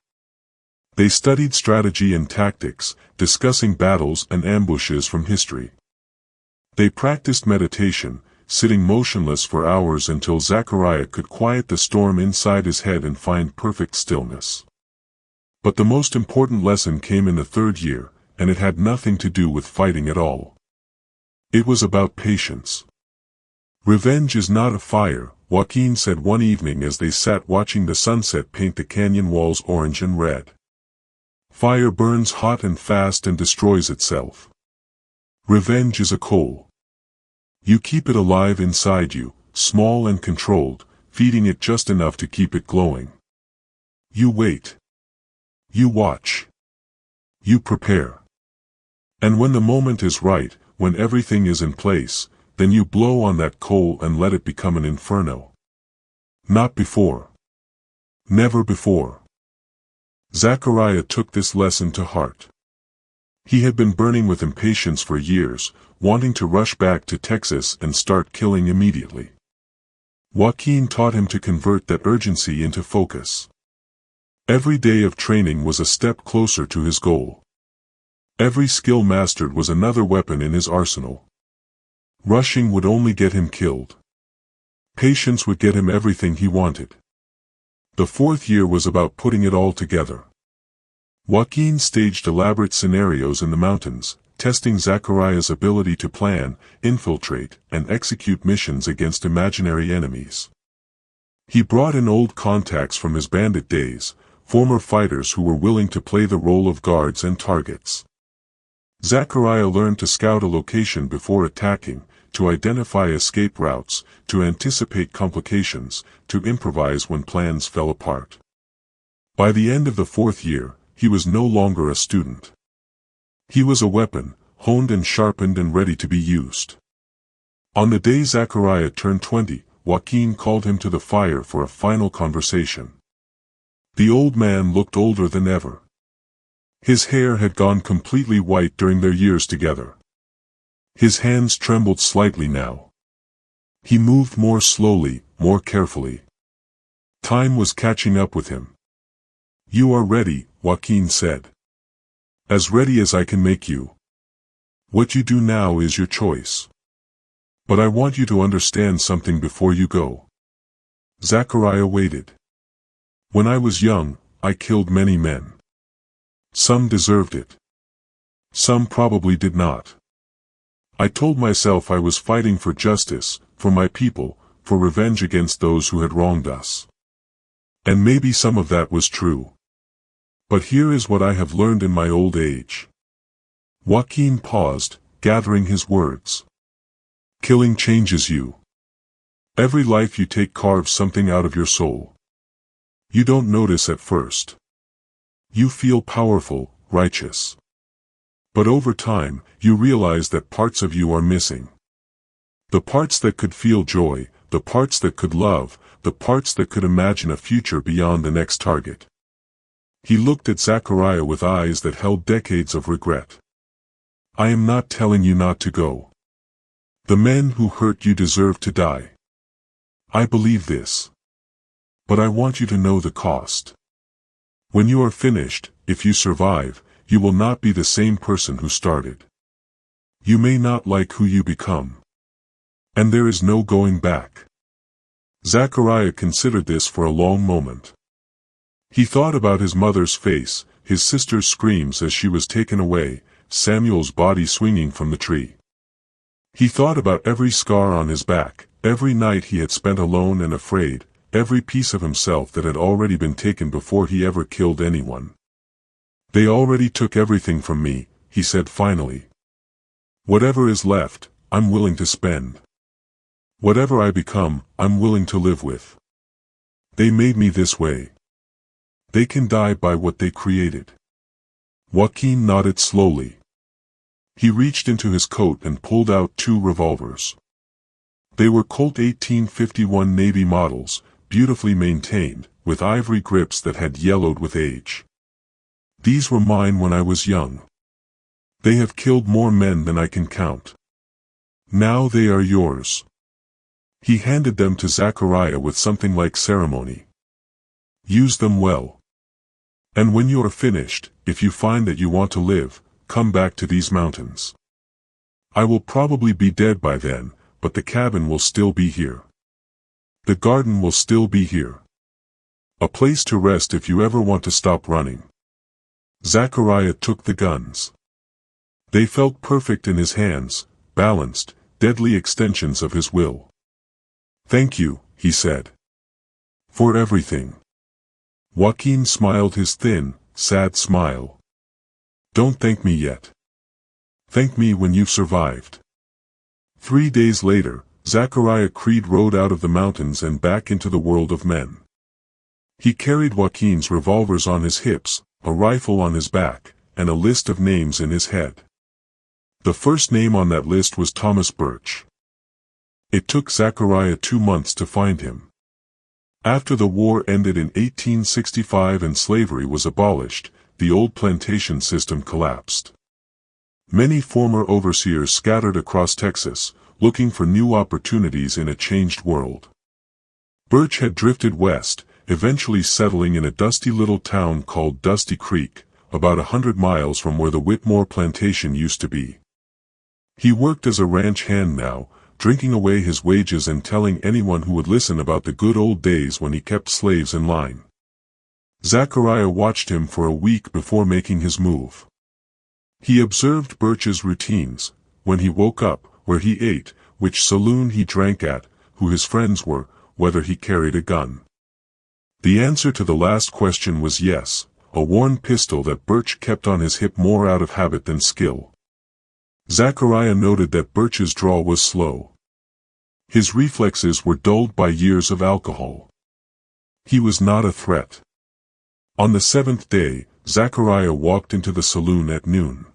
They studied strategy and tactics, discussing battles and ambushes from history. They practiced meditation, sitting motionless for hours until Zachariah could quiet the storm inside his head and find perfect stillness. But the most important lesson came in the third year, and it had nothing to do with fighting at all. It was about patience. Revenge is not a fire, Joaquin said one evening as they sat watching the sunset paint the canyon walls orange and red. Fire burns hot and fast and destroys itself. Revenge is a coal. You keep it alive inside you, small and controlled, feeding it just enough to keep it glowing. You wait. You watch. You prepare. And when the moment is right, when everything is in place, then you blow on that coal and let it become an inferno. Not before. Never before. Zachariah took this lesson to heart. He had been burning with impatience for years, wanting to rush back to Texas and start killing immediately. Joaquin taught him to convert that urgency into focus. Every day of training was a step closer to his goal. Every skill mastered was another weapon in his arsenal. Rushing would only get him killed. Patience would get him everything he wanted. The fourth year was about putting it all together. Joaquin staged elaborate scenarios in the mountains, testing Zachariah's ability to plan, infiltrate, and execute missions against imaginary enemies. He brought in old contacts from his bandit days, former fighters who were willing to play the role of guards and targets. Zachariah learned to scout a location before attacking, to identify escape routes, to anticipate complications, to improvise when plans fell apart. By the end of the fourth year, he was no longer a student. He was a weapon, honed and sharpened and ready to be used. On the day Zachariah turned 20, Joaquin called him to the fire for a final conversation. The old man looked older than ever. His hair had gone completely white during their years together. His hands trembled slightly now. He moved more slowly, more carefully. Time was catching up with him. "You are ready," Joaquin said. "As ready as I can make you. What you do now is your choice. But I want you to understand something before you go." Zachariah waited. "When I was young, I killed many men. Some deserved it. Some probably did not. I told myself I was fighting for justice, for my people, for revenge against those who had wronged us. And maybe some of that was true. But here is what I have learned in my old age." Joaquin paused, gathering his words. Killing changes you. Every life you take carves something out of your soul. You don't notice at first. You feel powerful, righteous. But over time, you realize that parts of you are missing. The parts that could feel joy, the parts that could love, the parts that could imagine a future beyond the next target. He looked at Zachariah with eyes that held decades of regret. "I am not telling you not to go. The men who hurt you deserve to die. I believe this. But I want you to know the cost. When you are finished, if you survive, you will not be the same person who started. You may not like who you become. And there is no going back." Zachariah considered this for a long moment. He thought about his mother's face, his sister's screams as she was taken away, Samuel's body swinging from the tree. He thought about every scar on his back, every night he had spent alone and afraid, every piece of himself that had already been taken before he ever killed anyone. "They already took everything from me," he said finally. "Whatever is left, I'm willing to spend. Whatever I become, I'm willing to live with. They made me this way. They can die by what they created. Joaquin nodded slowly. He reached into his coat and pulled out 2 revolvers. They were Colt 1851 Navy models, beautifully maintained, with ivory grips that had yellowed with age. These were mine when I was young. They have killed more men than I can count. Now they are yours. He handed them to Zachariah with something like ceremony. Use them well. And when you are finished, if you find that you want to live, come back to these mountains. I will probably be dead by then, but the cabin will still be here. The garden will still be here. A place to rest if you ever want to stop running. Zachariah took the guns. They felt perfect in his hands, balanced, deadly extensions of his will. Thank you, he said. For everything. Joaquin smiled his thin, sad smile. Don't thank me yet. Thank me when you've survived. 3 days later, Zachariah Creed rode out of the mountains and back into the world of men. He carried Joaquin's revolvers on his hips, a rifle on his back, and a list of names in his head. The first name on that list was Thomas Birch. It took Zachariah 2 months to find him. After the war ended in 1865 and slavery was abolished, the old plantation system collapsed. Many former overseers scattered across Texas, looking for new opportunities in a changed world. Birch had drifted west, eventually settling in a dusty little town called Dusty Creek, about 100 miles from where the Whitmore plantation used to be. He worked as a ranch hand now, drinking away his wages and telling anyone who would listen about the good old days when he kept slaves in line. Zachariah watched him for a week before making his move. He observed Birch's routines, when he woke up, where he ate, which saloon he drank at, who his friends were, whether he carried a gun. The answer to the last question was yes, a worn pistol that Birch kept on his hip more out of habit than skill. Zachariah noted that Birch's draw was slow. His reflexes were dulled by years of alcohol. He was not a threat. On the 7th day, Zachariah walked into the saloon at noon.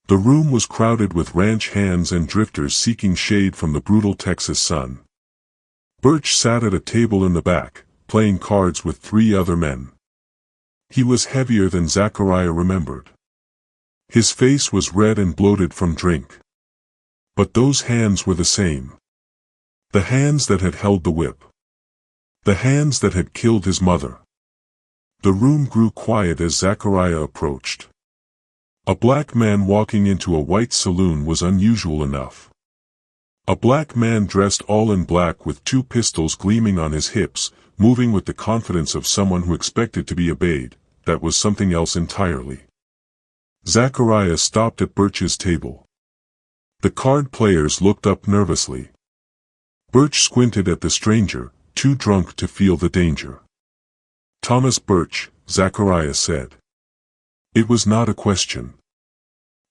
The room was crowded with ranch hands and drifters seeking shade from the brutal Texas sun. Birch sat at a table in the back, playing cards with 3 other men. He was heavier than Zachariah remembered. His face was red and bloated from drink. But those hands were the same. The hands that had held the whip. The hands that had killed his mother. The room grew quiet as Zachariah approached. A black man walking into a white saloon was unusual enough. A black man dressed all in black with 2 pistols gleaming on his hips, moving with the confidence of someone who expected to be obeyed, that was something else entirely. Zachariah stopped at Birch's table. The card players looked up nervously. Birch squinted at the stranger, too drunk to feel the danger. Thomas Birch, Zachariah said. It was not a question.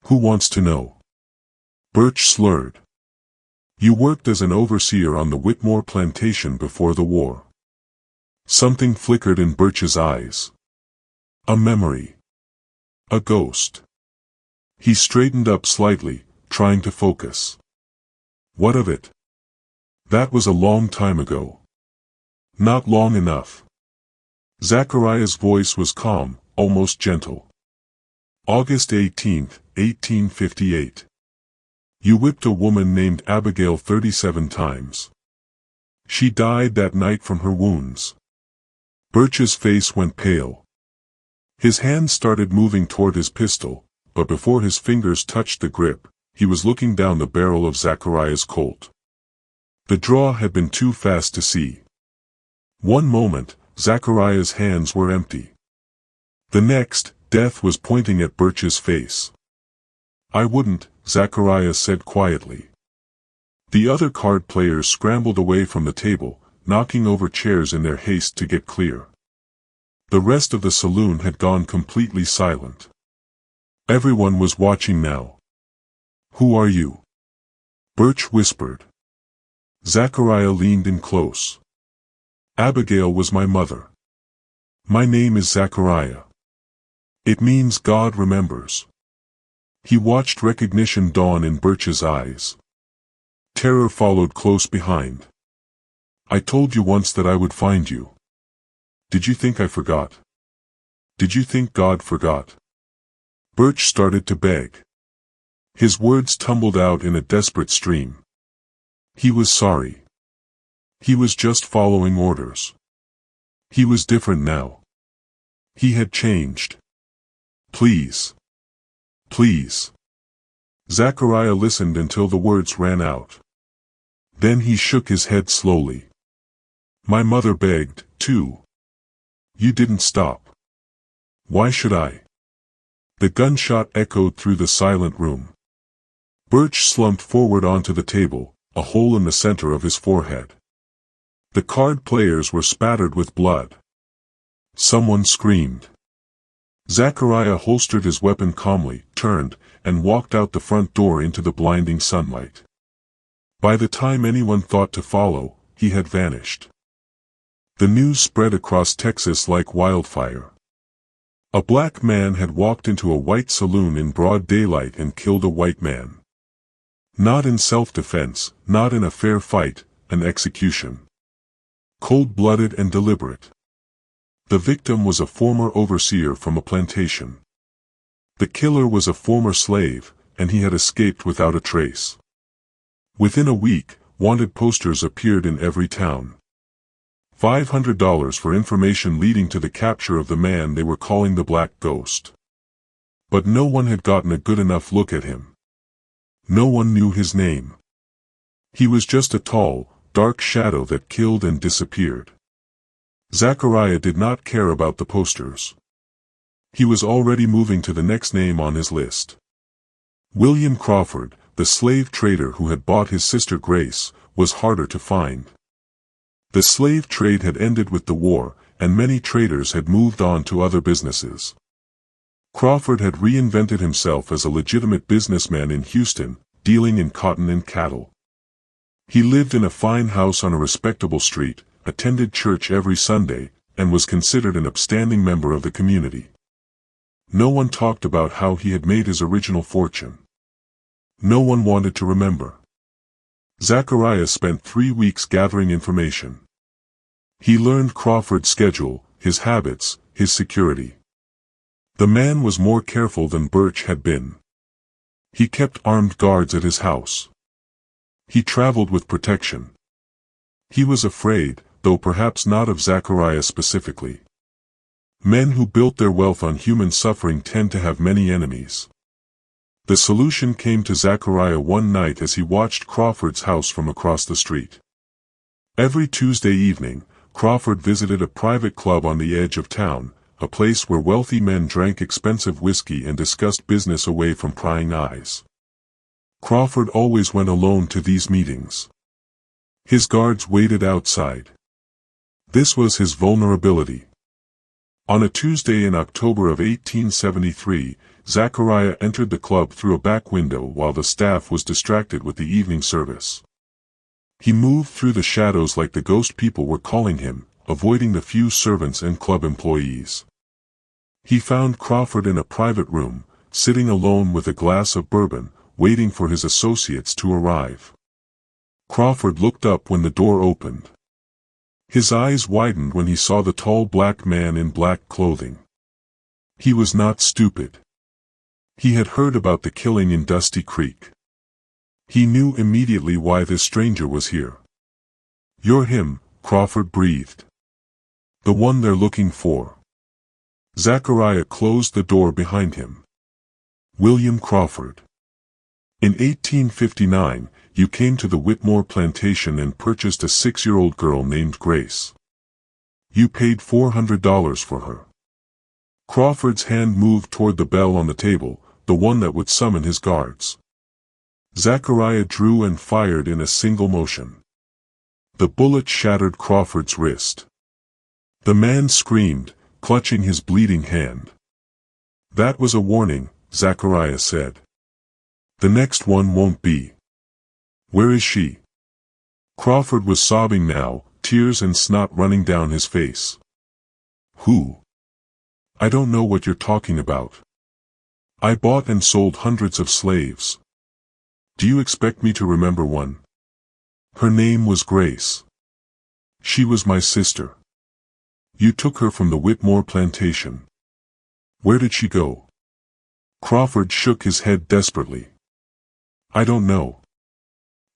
Who wants to know? Birch slurred. You worked as an overseer on the Whitmore plantation before the war. Something flickered in Birch's eyes. A memory. A ghost. He straightened up slightly, trying to focus. What of it? That was a long time ago. Not long enough. Zachariah's voice was calm, almost gentle. August 18, 1858. You whipped a woman named Abigail 37 times. She died that night from her wounds. Birch's face went pale. His hand started moving toward his pistol, but before his fingers touched the grip, he was looking down the barrel of Zachariah's Colt. The draw had been too fast to see. One moment, Zachariah's hands were empty. The next, death was pointing at Birch's face. I wouldn't, Zachariah said quietly. The other card players scrambled away from the table, knocking over chairs in their haste to get clear. The rest of the saloon had gone completely silent. Everyone was watching now. Who are you? Birch whispered. Zachariah leaned in close. Abigail was my mother. My name is Zachariah. It means God remembers. He watched recognition dawn in Birch's eyes. Terror followed close behind. I told you once that I would find you. Did you think I forgot? Did you think God forgot? Birch started to beg. His words tumbled out in a desperate stream. He was sorry. He was just following orders. He was different now. He had changed. Please. Please. Zachariah listened until the words ran out. Then he shook his head slowly. My mother begged, too. You didn't stop. Why should I? The gunshot echoed through the silent room. Birch slumped forward onto the table, a hole in the center of his forehead. The card players were spattered with blood. Someone screamed. Zachariah holstered his weapon calmly, turned, and walked out the front door into the blinding sunlight. By the time anyone thought to follow, he had vanished. The news spread across Texas like wildfire. A black man had walked into a white saloon in broad daylight and killed a white man. Not in self-defense, not in a fair fight, an execution. Cold-blooded and deliberate. The victim was a former overseer from a plantation. The killer was a former slave, and he had escaped without a trace. Within a week, wanted posters appeared in every town. $500 for information leading to the capture of the man they were calling the Black Ghost. But no one had gotten a good enough look at him. No one knew his name. He was just a tall, dark shadow that killed and disappeared. Zachariah did not care about the posters. He was already moving to the next name on his list. William Crawford, the slave trader who had bought his sister Grace, was harder to find. The slave trade had ended with the war, and many traders had moved on to other businesses. Crawford had reinvented himself as a legitimate businessman in Houston, dealing in cotton and cattle. He lived in a fine house on a respectable street, attended church every Sunday, and was considered an upstanding member of the community. No one talked about how he had made his original fortune. No one wanted to remember. Zachariah spent 3 weeks gathering information. He learned Crawford's schedule, his habits, his security. The man was more careful than Birch had been. He kept armed guards at his house. He traveled with protection. He was afraid, though perhaps not of Zachariah specifically. Men who built their wealth on human suffering tend to have many enemies. The solution came to Zachariah one night as he watched Crawford's house from across the street. Every Tuesday evening, Crawford visited a private club on the edge of town, a place where wealthy men drank expensive whiskey and discussed business away from prying eyes. Crawford always went alone to these meetings. His guards waited outside. This was his vulnerability. On a Tuesday in October of 1873, Zachariah entered the club through a back window while the staff was distracted with the evening service. He moved through the shadows like the ghost people were calling him, avoiding the few servants and club employees. He found Crawford in a private room, sitting alone with a glass of bourbon, waiting for his associates to arrive. Crawford looked up when the door opened. His eyes widened when he saw the tall black man in black clothing. He was not stupid. He had heard about the killing in Dusty Creek. He knew immediately why this stranger was here. "You're him," Crawford breathed. "The one they're looking for." Zachariah closed the door behind him. "William Crawford. In 1859, you came to the Whitmore plantation and purchased a 6-year-old girl named Grace. You paid $400 for her." Crawford's hand moved toward the bell on the table, the one that would summon his guards. Zachariah drew and fired in a single motion. The bullet shattered Crawford's wrist. The man screamed, clutching his bleeding hand. "That was a warning," Zachariah said. "The next one won't be." "Where is she?" Crawford was sobbing now, tears and snot running down his face. Who? I don't know what you're talking about. I bought and sold hundreds of slaves. Do you expect me to remember one? Her name was Grace. She was my sister. You took her from the Whitmore plantation. Where did she go? Crawford shook his head desperately. I don't know.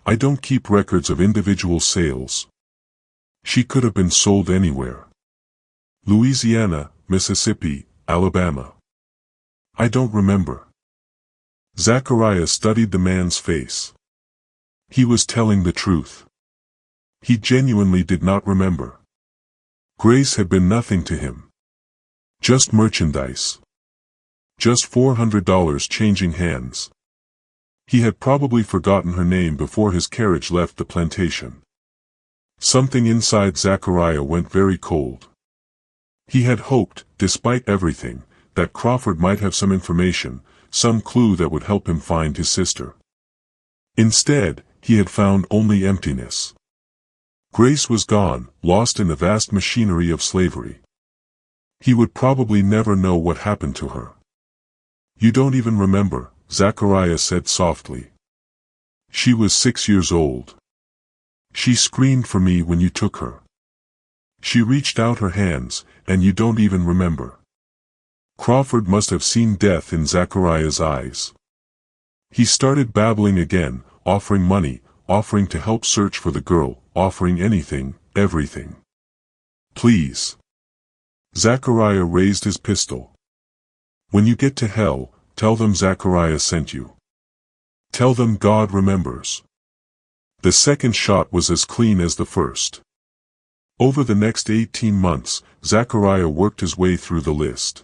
I don't keep records of individual sales. She could have been sold anywhere. Louisiana, Mississippi, Alabama. I don't remember. Zachariah studied the man's face. He was telling the truth. He genuinely did not remember. Grace had been nothing to him. Just merchandise. Just $400 changing hands. He had probably forgotten her name before his carriage left the plantation. Something inside Zachariah went very cold. He had hoped, despite everything, that Crawford might have some information, some clue that would help him find his sister. Instead, he had found only emptiness. Grace was gone, lost in the vast machinery of slavery. He would probably never know what happened to her. You don't even remember, Zachariah said softly. She was 6 years old. She screamed for me when you took her. She reached out her hands, and you don't even remember. Crawford must have seen death in Zachariah's eyes. He started babbling again, offering money, offering to help search for the girl, offering anything, everything. Please. Zachariah raised his pistol. When you get to hell, tell them Zachariah sent you. Tell them God remembers. The second shot was as clean as the first. Over the next 18 months, Zachariah worked his way through the list.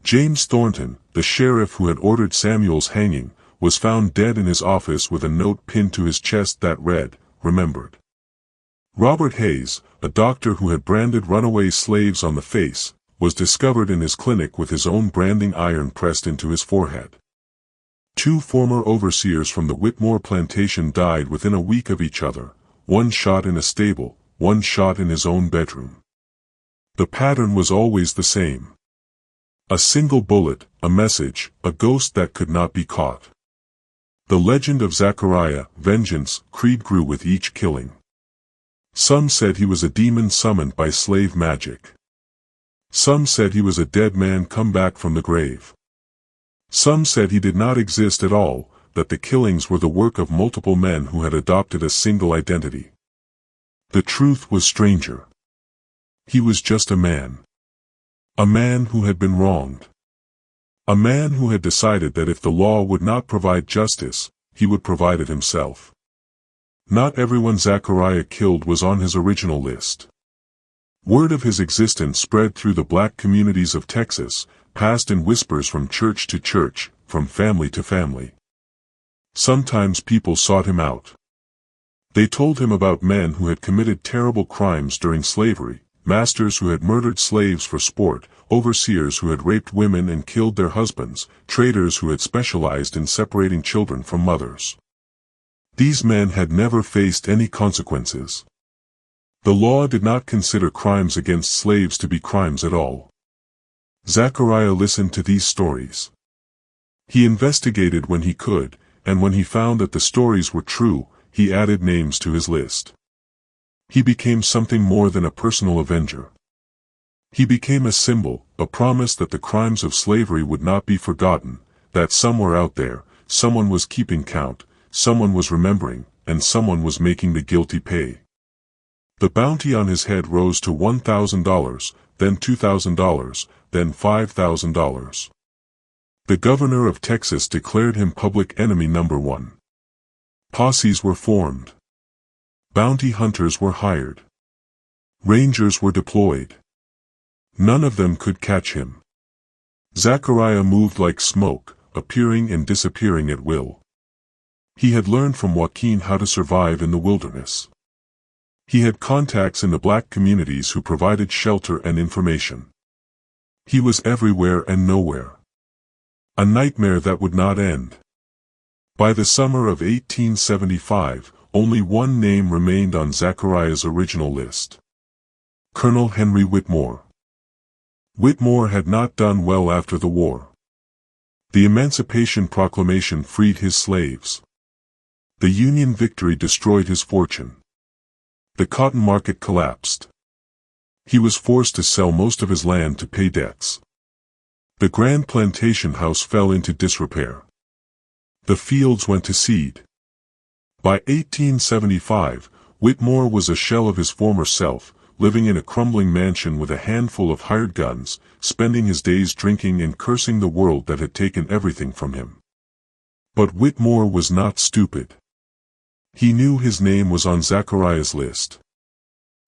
James Thornton, the sheriff who had ordered Samuel's hanging, was found dead in his office with a note pinned to his chest that read, "Remembered." Robert Hayes, a doctor who had branded runaway slaves on the face, was discovered in his clinic with his own branding iron pressed into his forehead. 2 former overseers from the Whitmore plantation died within a week of each other, one shot in a stable, one shot in his own bedroom. The pattern was always the same. A single bullet, a message, a ghost that could not be caught. The legend of Zachariah, vengeance, creed grew with each killing. Some said he was a demon summoned by slave magic. Some said he was a dead man come back from the grave. Some said he did not exist at all, that the killings were the work of multiple men who had adopted a single identity. The truth was stranger. He was just a man. A man who had been wronged. A man who had decided that if the law would not provide justice, he would provide it himself. Not everyone Zachariah killed was on his original list. Word of his existence spread through the black communities of Texas, passed in whispers from church to church, from family to family. Sometimes people sought him out. They told him about men who had committed terrible crimes during slavery, masters who had murdered slaves for sport, overseers who had raped women and killed their husbands, traders who had specialized in separating children from mothers. These men had never faced any consequences. The law did not consider crimes against slaves to be crimes at all. Zachariah listened to these stories. He investigated when he could, and when he found that the stories were true, he added names to his list. He became something more than a personal avenger. He became a symbol, a promise that the crimes of slavery would not be forgotten, that somewhere out there, someone was keeping count, someone was remembering, and someone was making the guilty pay. The bounty on his head rose to $1,000, then $2,000, then $5,000. The governor of Texas declared him public enemy number 1. Posses were formed. Bounty hunters were hired. Rangers were deployed. None of them could catch him. Zachariah moved like smoke, appearing and disappearing at will. He had learned from Joaquin how to survive in the wilderness. He had contacts in the black communities who provided shelter and information. He was everywhere and nowhere. A nightmare that would not end. By the summer of 1875, only one name remained on Zachariah's original list. Colonel Henry Whitmore. Whitmore had not done well after the war. The Emancipation Proclamation freed his slaves. The Union victory destroyed his fortune. The cotton market collapsed. He was forced to sell most of his land to pay debts. The grand plantation house fell into disrepair. The fields went to seed. By 1875, Whitmore was a shell of his former self, living in a crumbling mansion with a handful of hired guns, spending his days drinking and cursing the world that had taken everything from him. But Whitmore was not stupid. He knew his name was on Zachariah's list.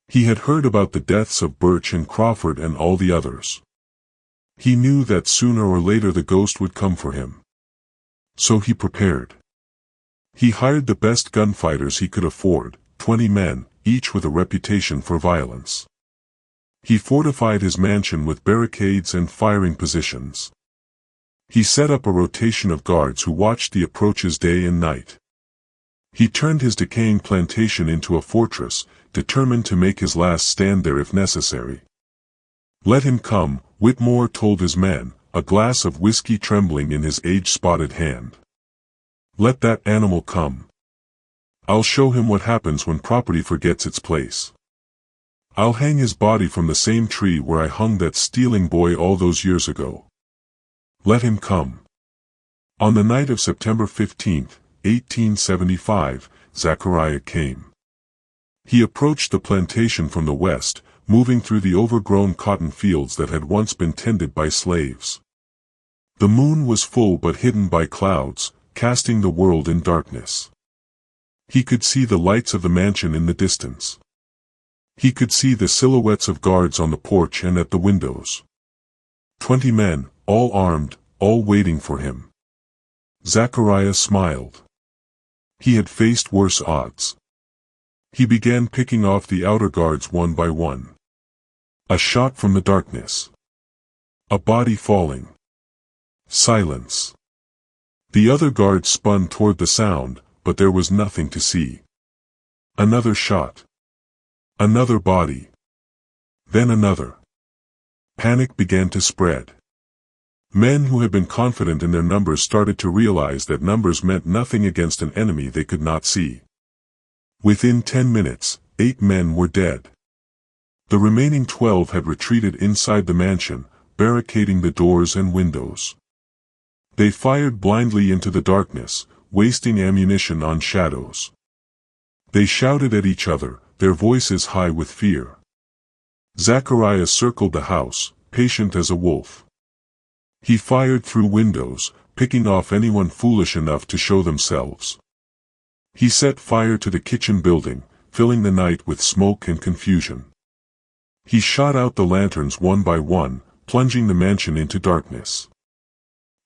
He had heard about the deaths of Birch and Crawford and all the others. He knew that sooner or later the ghost would come for him. So he prepared. He hired the best gunfighters he could afford, 20 men, each with a reputation for violence. He fortified his mansion with barricades and firing positions. He set up a rotation of guards who watched the approaches day and night. He turned his decaying plantation into a fortress, determined to make his last stand there if necessary. "Let him come," Whitmore told his men, a glass of whiskey trembling in his age-spotted hand. "Let that animal come. I'll show him what happens when property forgets its place. I'll hang his body from the same tree where I hung that stealing boy all those years ago. Let him come." On the night of September 15, 1875, Zachariah came. He approached the plantation from the west, moving through the overgrown cotton fields that had once been tended by slaves. The moon was full but hidden by clouds, casting the world in darkness. He could see the lights of the mansion in the distance. He could see the silhouettes of guards on the porch and at the windows. 20 men, all armed, all waiting for him. Zachariah smiled. He had faced worse odds. He began picking off the outer guards one by one. A shot from the darkness. A body falling. Silence. The other guards spun toward the sound, but there was nothing to see. Another shot. Another body. Then another. Panic began to spread. Men who had been confident in their numbers started to realize that numbers meant nothing against an enemy they could not see. Within 10 minutes, 8 men were dead. The remaining 12 had retreated inside the mansion, barricading the doors and windows. They fired blindly into the darkness, wasting ammunition on shadows. They shouted at each other, their voices high with fear. Zachariah circled the house, patient as a wolf. He fired through windows, picking off anyone foolish enough to show themselves. He set fire to the kitchen building, filling the night with smoke and confusion. He shot out the lanterns one by one, plunging the mansion into darkness.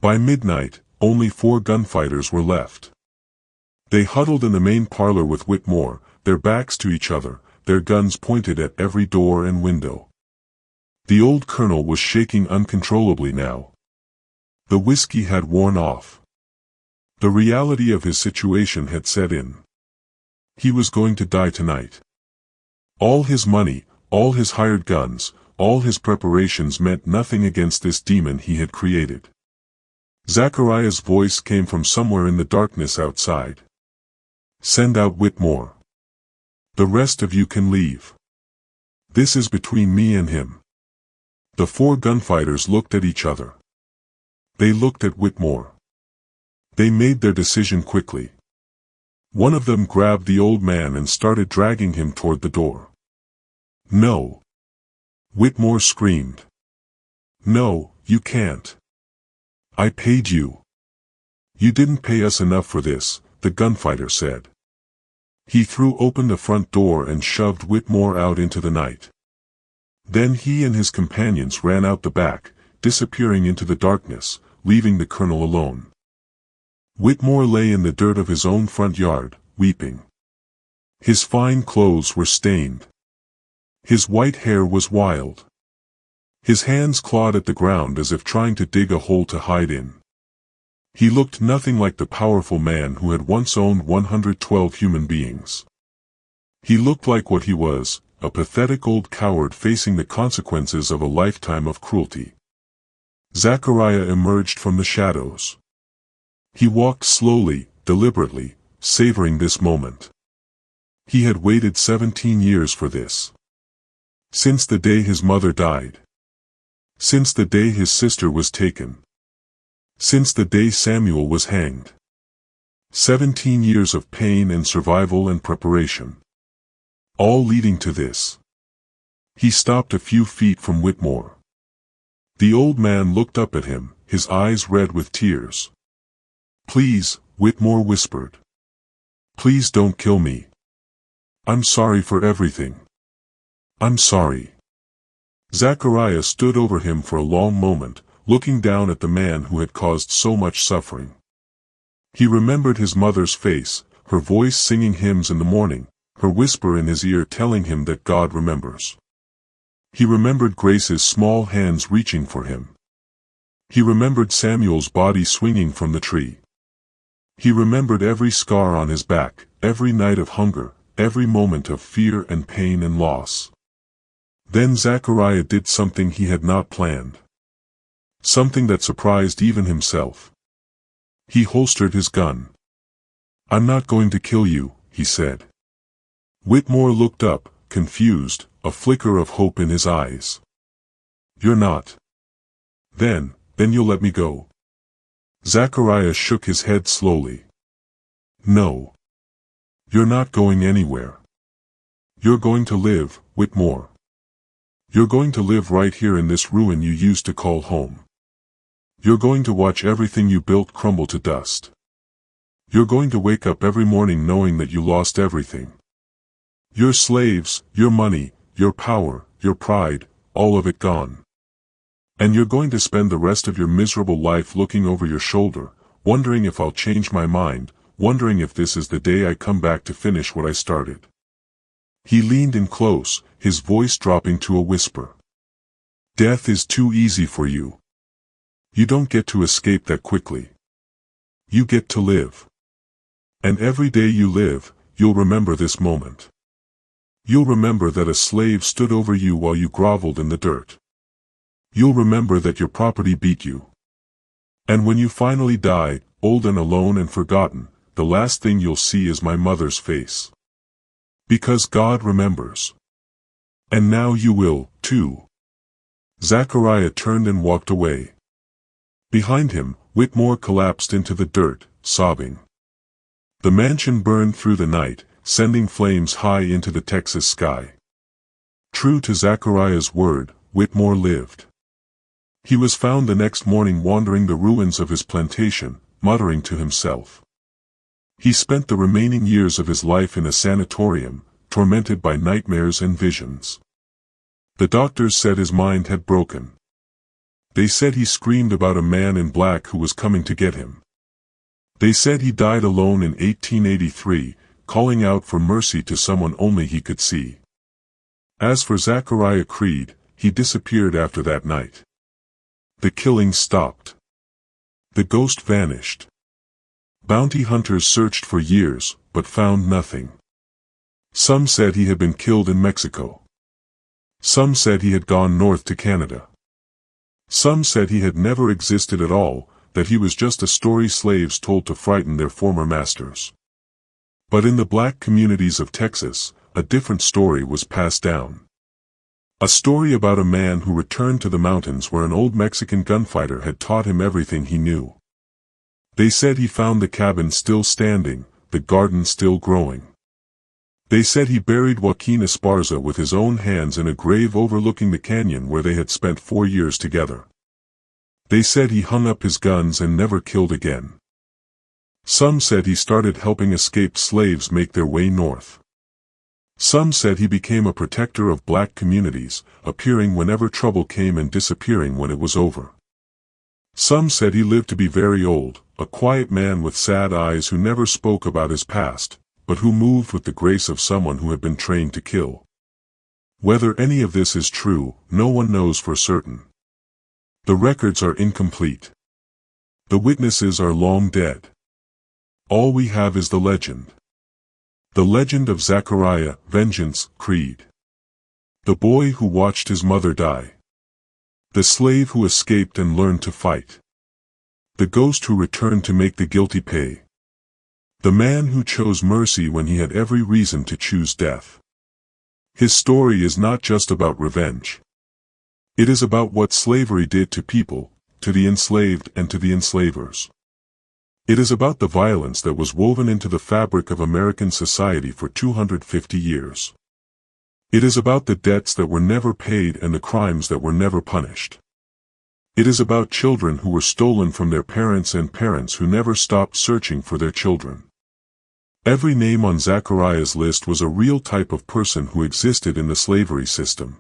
By midnight, only 4 gunfighters were left. They huddled in the main parlor with Whitmore, their backs to each other, their guns pointed at every door and window. The old colonel was shaking uncontrollably now. The whiskey had worn off. The reality of his situation had set in. He was going to die tonight. All his money, all his hired guns, all his preparations meant nothing against this demon he had created. Zachariah's voice came from somewhere in the darkness outside. "Send out Whitmore. The rest of you can leave. This is between me and him." The 4 gunfighters looked at each other. They looked at Whitmore. They made their decision quickly. One of them grabbed the old man and started dragging him toward the door. "No!" Whitmore screamed. "No, you can't. I paid you." "You didn't pay us enough for this," the gunfighter said. He threw open the front door and shoved Whitmore out into the night. Then he and his companions ran out the back, disappearing into the darkness, leaving the colonel alone. Whitmore lay in the dirt of his own front yard, weeping. His fine clothes were stained. His white hair was wild. His hands clawed at the ground as if trying to dig a hole to hide in. He looked nothing like the powerful man who had once owned 112 human beings. He looked like what he was, a pathetic old coward facing the consequences of a lifetime of cruelty. Zachariah emerged from the shadows. He walked slowly, deliberately, savoring this moment. He had waited 17 years for this. Since the day his mother died. Since the day his sister was taken. Since the day Samuel was hanged. 17 years of pain and survival and preparation. All leading to this. He stopped a few feet from Whitmore. The old man looked up at him, his eyes red with tears. "Please," Whitmore whispered. "Please don't kill me. I'm sorry for everything. I'm sorry." Zachariah stood over him for a long moment, looking down at the man who had caused so much suffering. He remembered his mother's face, her voice singing hymns in the morning, her whisper in his ear telling him that God remembers. He remembered Grace's small hands reaching for him. He remembered Samuel's body swinging from the tree. He remembered every scar on his back, every night of hunger, every moment of fear and pain and loss. Then Zachariah did something he had not planned. Something that surprised even himself. He holstered his gun. "I'm not going to kill you," he said. Whitmore looked up, confused, a flicker of hope in his eyes. "You're not? Then you'll let me go?" Zachariah shook his head slowly. "No. You're not going anywhere. You're going to live, Whitmore. You're going to live right here in this ruin you used to call home. You're going to watch everything you built crumble to dust. You're going to wake up every morning knowing that you lost everything. Your slaves, your money, your power, your pride, all of it gone. And you're going to spend the rest of your miserable life looking over your shoulder, wondering if I'll change my mind, wondering if this is the day I come back to finish what I started." He leaned in close, his voice dropping to a whisper. "Death is too easy for you. You don't get to escape that quickly. You get to live. And every day you live, you'll remember this moment. You'll remember that a slave stood over you while you groveled in the dirt. You'll remember that your property beat you. And when you finally die, old and alone and forgotten, the last thing you'll see is my mother's face. Because God remembers. And now you will, too." Zachariah turned and walked away. Behind him, Whitmore collapsed into the dirt, sobbing. The mansion burned through the night, sending flames high into the Texas sky. True to Zachariah's word, Whitmore lived. He was found the next morning wandering the ruins of his plantation, muttering to himself. He spent the remaining years of his life in a sanatorium, tormented by nightmares and visions. The doctors said his mind had broken. They said he screamed about a man in black who was coming to get him. They said he died alone in 1883, calling out for mercy to someone only he could see. As for Zachariah Creed, he disappeared after that night. The killing stopped. The ghost vanished. Bounty hunters searched for years, but found nothing. Some said he had been killed in Mexico. Some said he had gone north to Canada. Some said he had never existed at all, that he was just a story slaves told to frighten their former masters. But in the black communities of Texas, a different story was passed down. A story about a man who returned to the mountains where an old Mexican gunfighter had taught him everything he knew. They said he found the cabin still standing, the garden still growing. They said he buried Joaquin Esparza with his own hands in a grave overlooking the canyon where they had spent 4 years together. They said he hung up his guns and never killed again. Some said he started helping escaped slaves make their way north. Some said he became a protector of black communities, appearing whenever trouble came and disappearing when it was over. Some said he lived to be very old, a quiet man with sad eyes who never spoke about his past, but who moved with the grace of someone who had been trained to kill. Whether any of this is true, no one knows for certain. The records are incomplete. The witnesses are long dead. All we have is the legend. The legend of Zachariah, Vengeance, Creed. The boy who watched his mother die. The slave who escaped and learned to fight. The ghost who returned to make the guilty pay. The man who chose mercy when he had every reason to choose death. His story is not just about revenge. It is about what slavery did to people, to the enslaved and to the enslavers. It is about the violence that was woven into the fabric of American society for 250 years. It is about the debts that were never paid and the crimes that were never punished. It is about children who were stolen from their parents and parents who never stopped searching for their children. Every name on Zachariah's list was a real type of person who existed in the slavery system.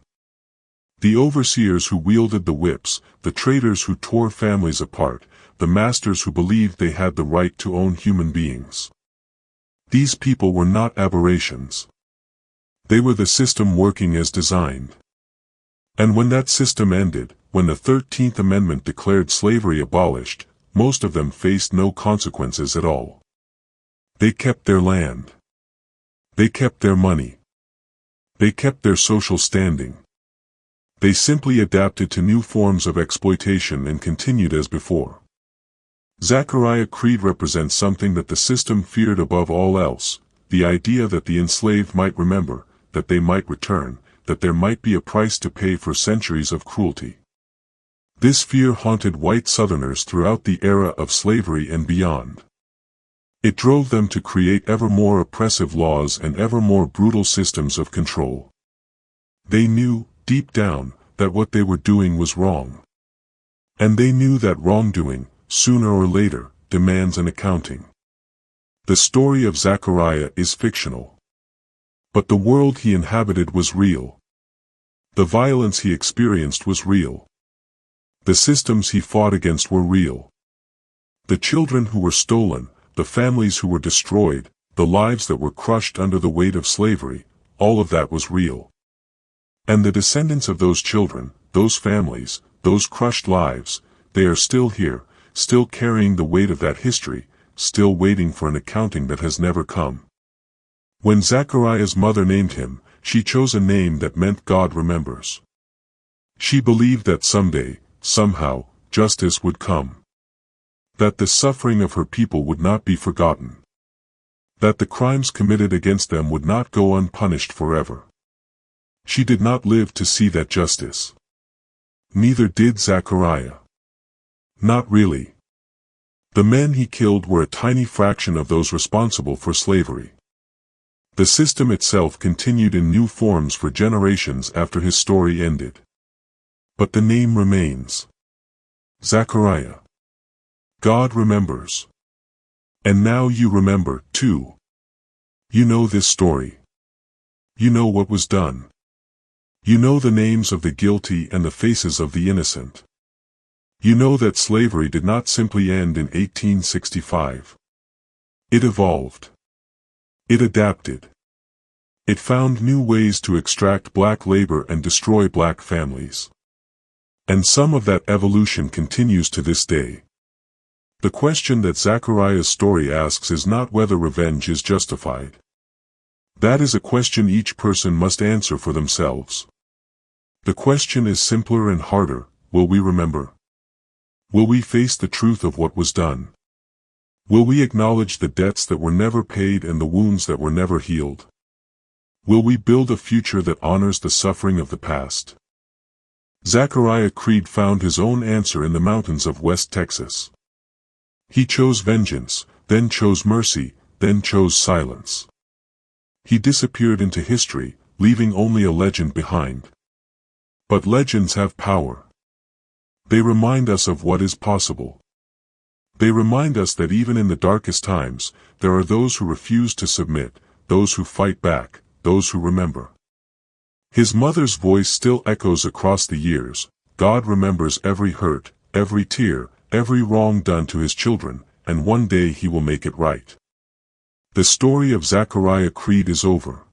The overseers who wielded the whips, the traders who tore families apart, the masters who believed they had the right to own human beings. These people were not aberrations. They were the system working as designed. And when that system ended, when the 13th Amendment declared slavery abolished, most of them faced no consequences at all. They kept their land. They kept their money. They kept their social standing. They simply adapted to new forms of exploitation and continued as before. Zachariah Creed represents something that the system feared above all else, the idea that the enslaved might remember, that they might return, that there might be a price to pay for centuries of cruelty. This fear haunted white Southerners throughout the era of slavery and beyond. It drove them to create ever more oppressive laws and ever more brutal systems of control. They knew, deep down, that what they were doing was wrong. And they knew that wrongdoing, sooner or later, demands an accounting. The story of Zachariah is fictional. But the world he inhabited was real. The violence he experienced was real. The systems he fought against were real. The children who were stolen, the families who were destroyed, the lives that were crushed under the weight of slavery, all of that was real. And the descendants of those children, those families, those crushed lives, they are still here, still carrying the weight of that history, still waiting for an accounting that has never come. When Zachariah's mother named him, she chose a name that meant God remembers. She believed that someday, somehow, justice would come. That the suffering of her people would not be forgotten. That the crimes committed against them would not go unpunished forever. She did not live to see that justice. Neither did Zachariah. Not really. The men he killed were a tiny fraction of those responsible for slavery. The system itself continued in new forms for generations after his story ended. But the name remains. Zachariah. God remembers. And now you remember, too. You know this story. You know what was done. You know the names of the guilty and the faces of the innocent. You know that slavery did not simply end in 1865. It evolved. It adapted. It found new ways to extract black labor and destroy black families. And some of that evolution continues to this day. The question that Zachariah's story asks is not whether revenge is justified. That is a question each person must answer for themselves. The question is simpler and harder: will we remember? Will we face the truth of what was done? Will we acknowledge the debts that were never paid and the wounds that were never healed? Will we build a future that honors the suffering of the past? Zachariah Creed found his own answer in the mountains of West Texas. He chose vengeance, then chose mercy, then chose silence. He disappeared into history, leaving only a legend behind. But legends have power. They remind us of what is possible. They remind us that even in the darkest times, there are those who refuse to submit, those who fight back, those who remember. His mother's voice still echoes across the years: God remembers every hurt, every tear, every wrong done to his children, and one day he will make it right. The story of Zachariah Creed is over.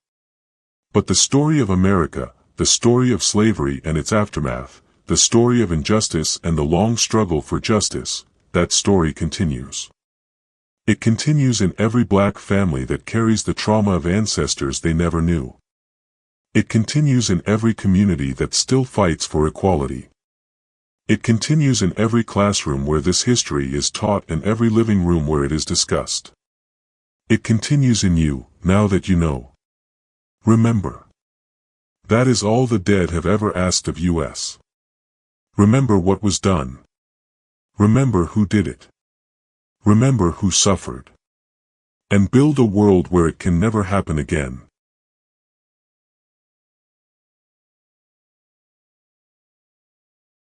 But the story of America, the story of slavery and its aftermath, the story of injustice and the long struggle for justice, that story continues. It continues in every black family that carries the trauma of ancestors they never knew. It continues in every community that still fights for equality. It continues in every classroom where this history is taught and every living room where it is discussed. It continues in you, now that you know. Remember. That is all the dead have ever asked of us. Remember what was done. Remember who did it. Remember who suffered. And build a world where it can never happen again.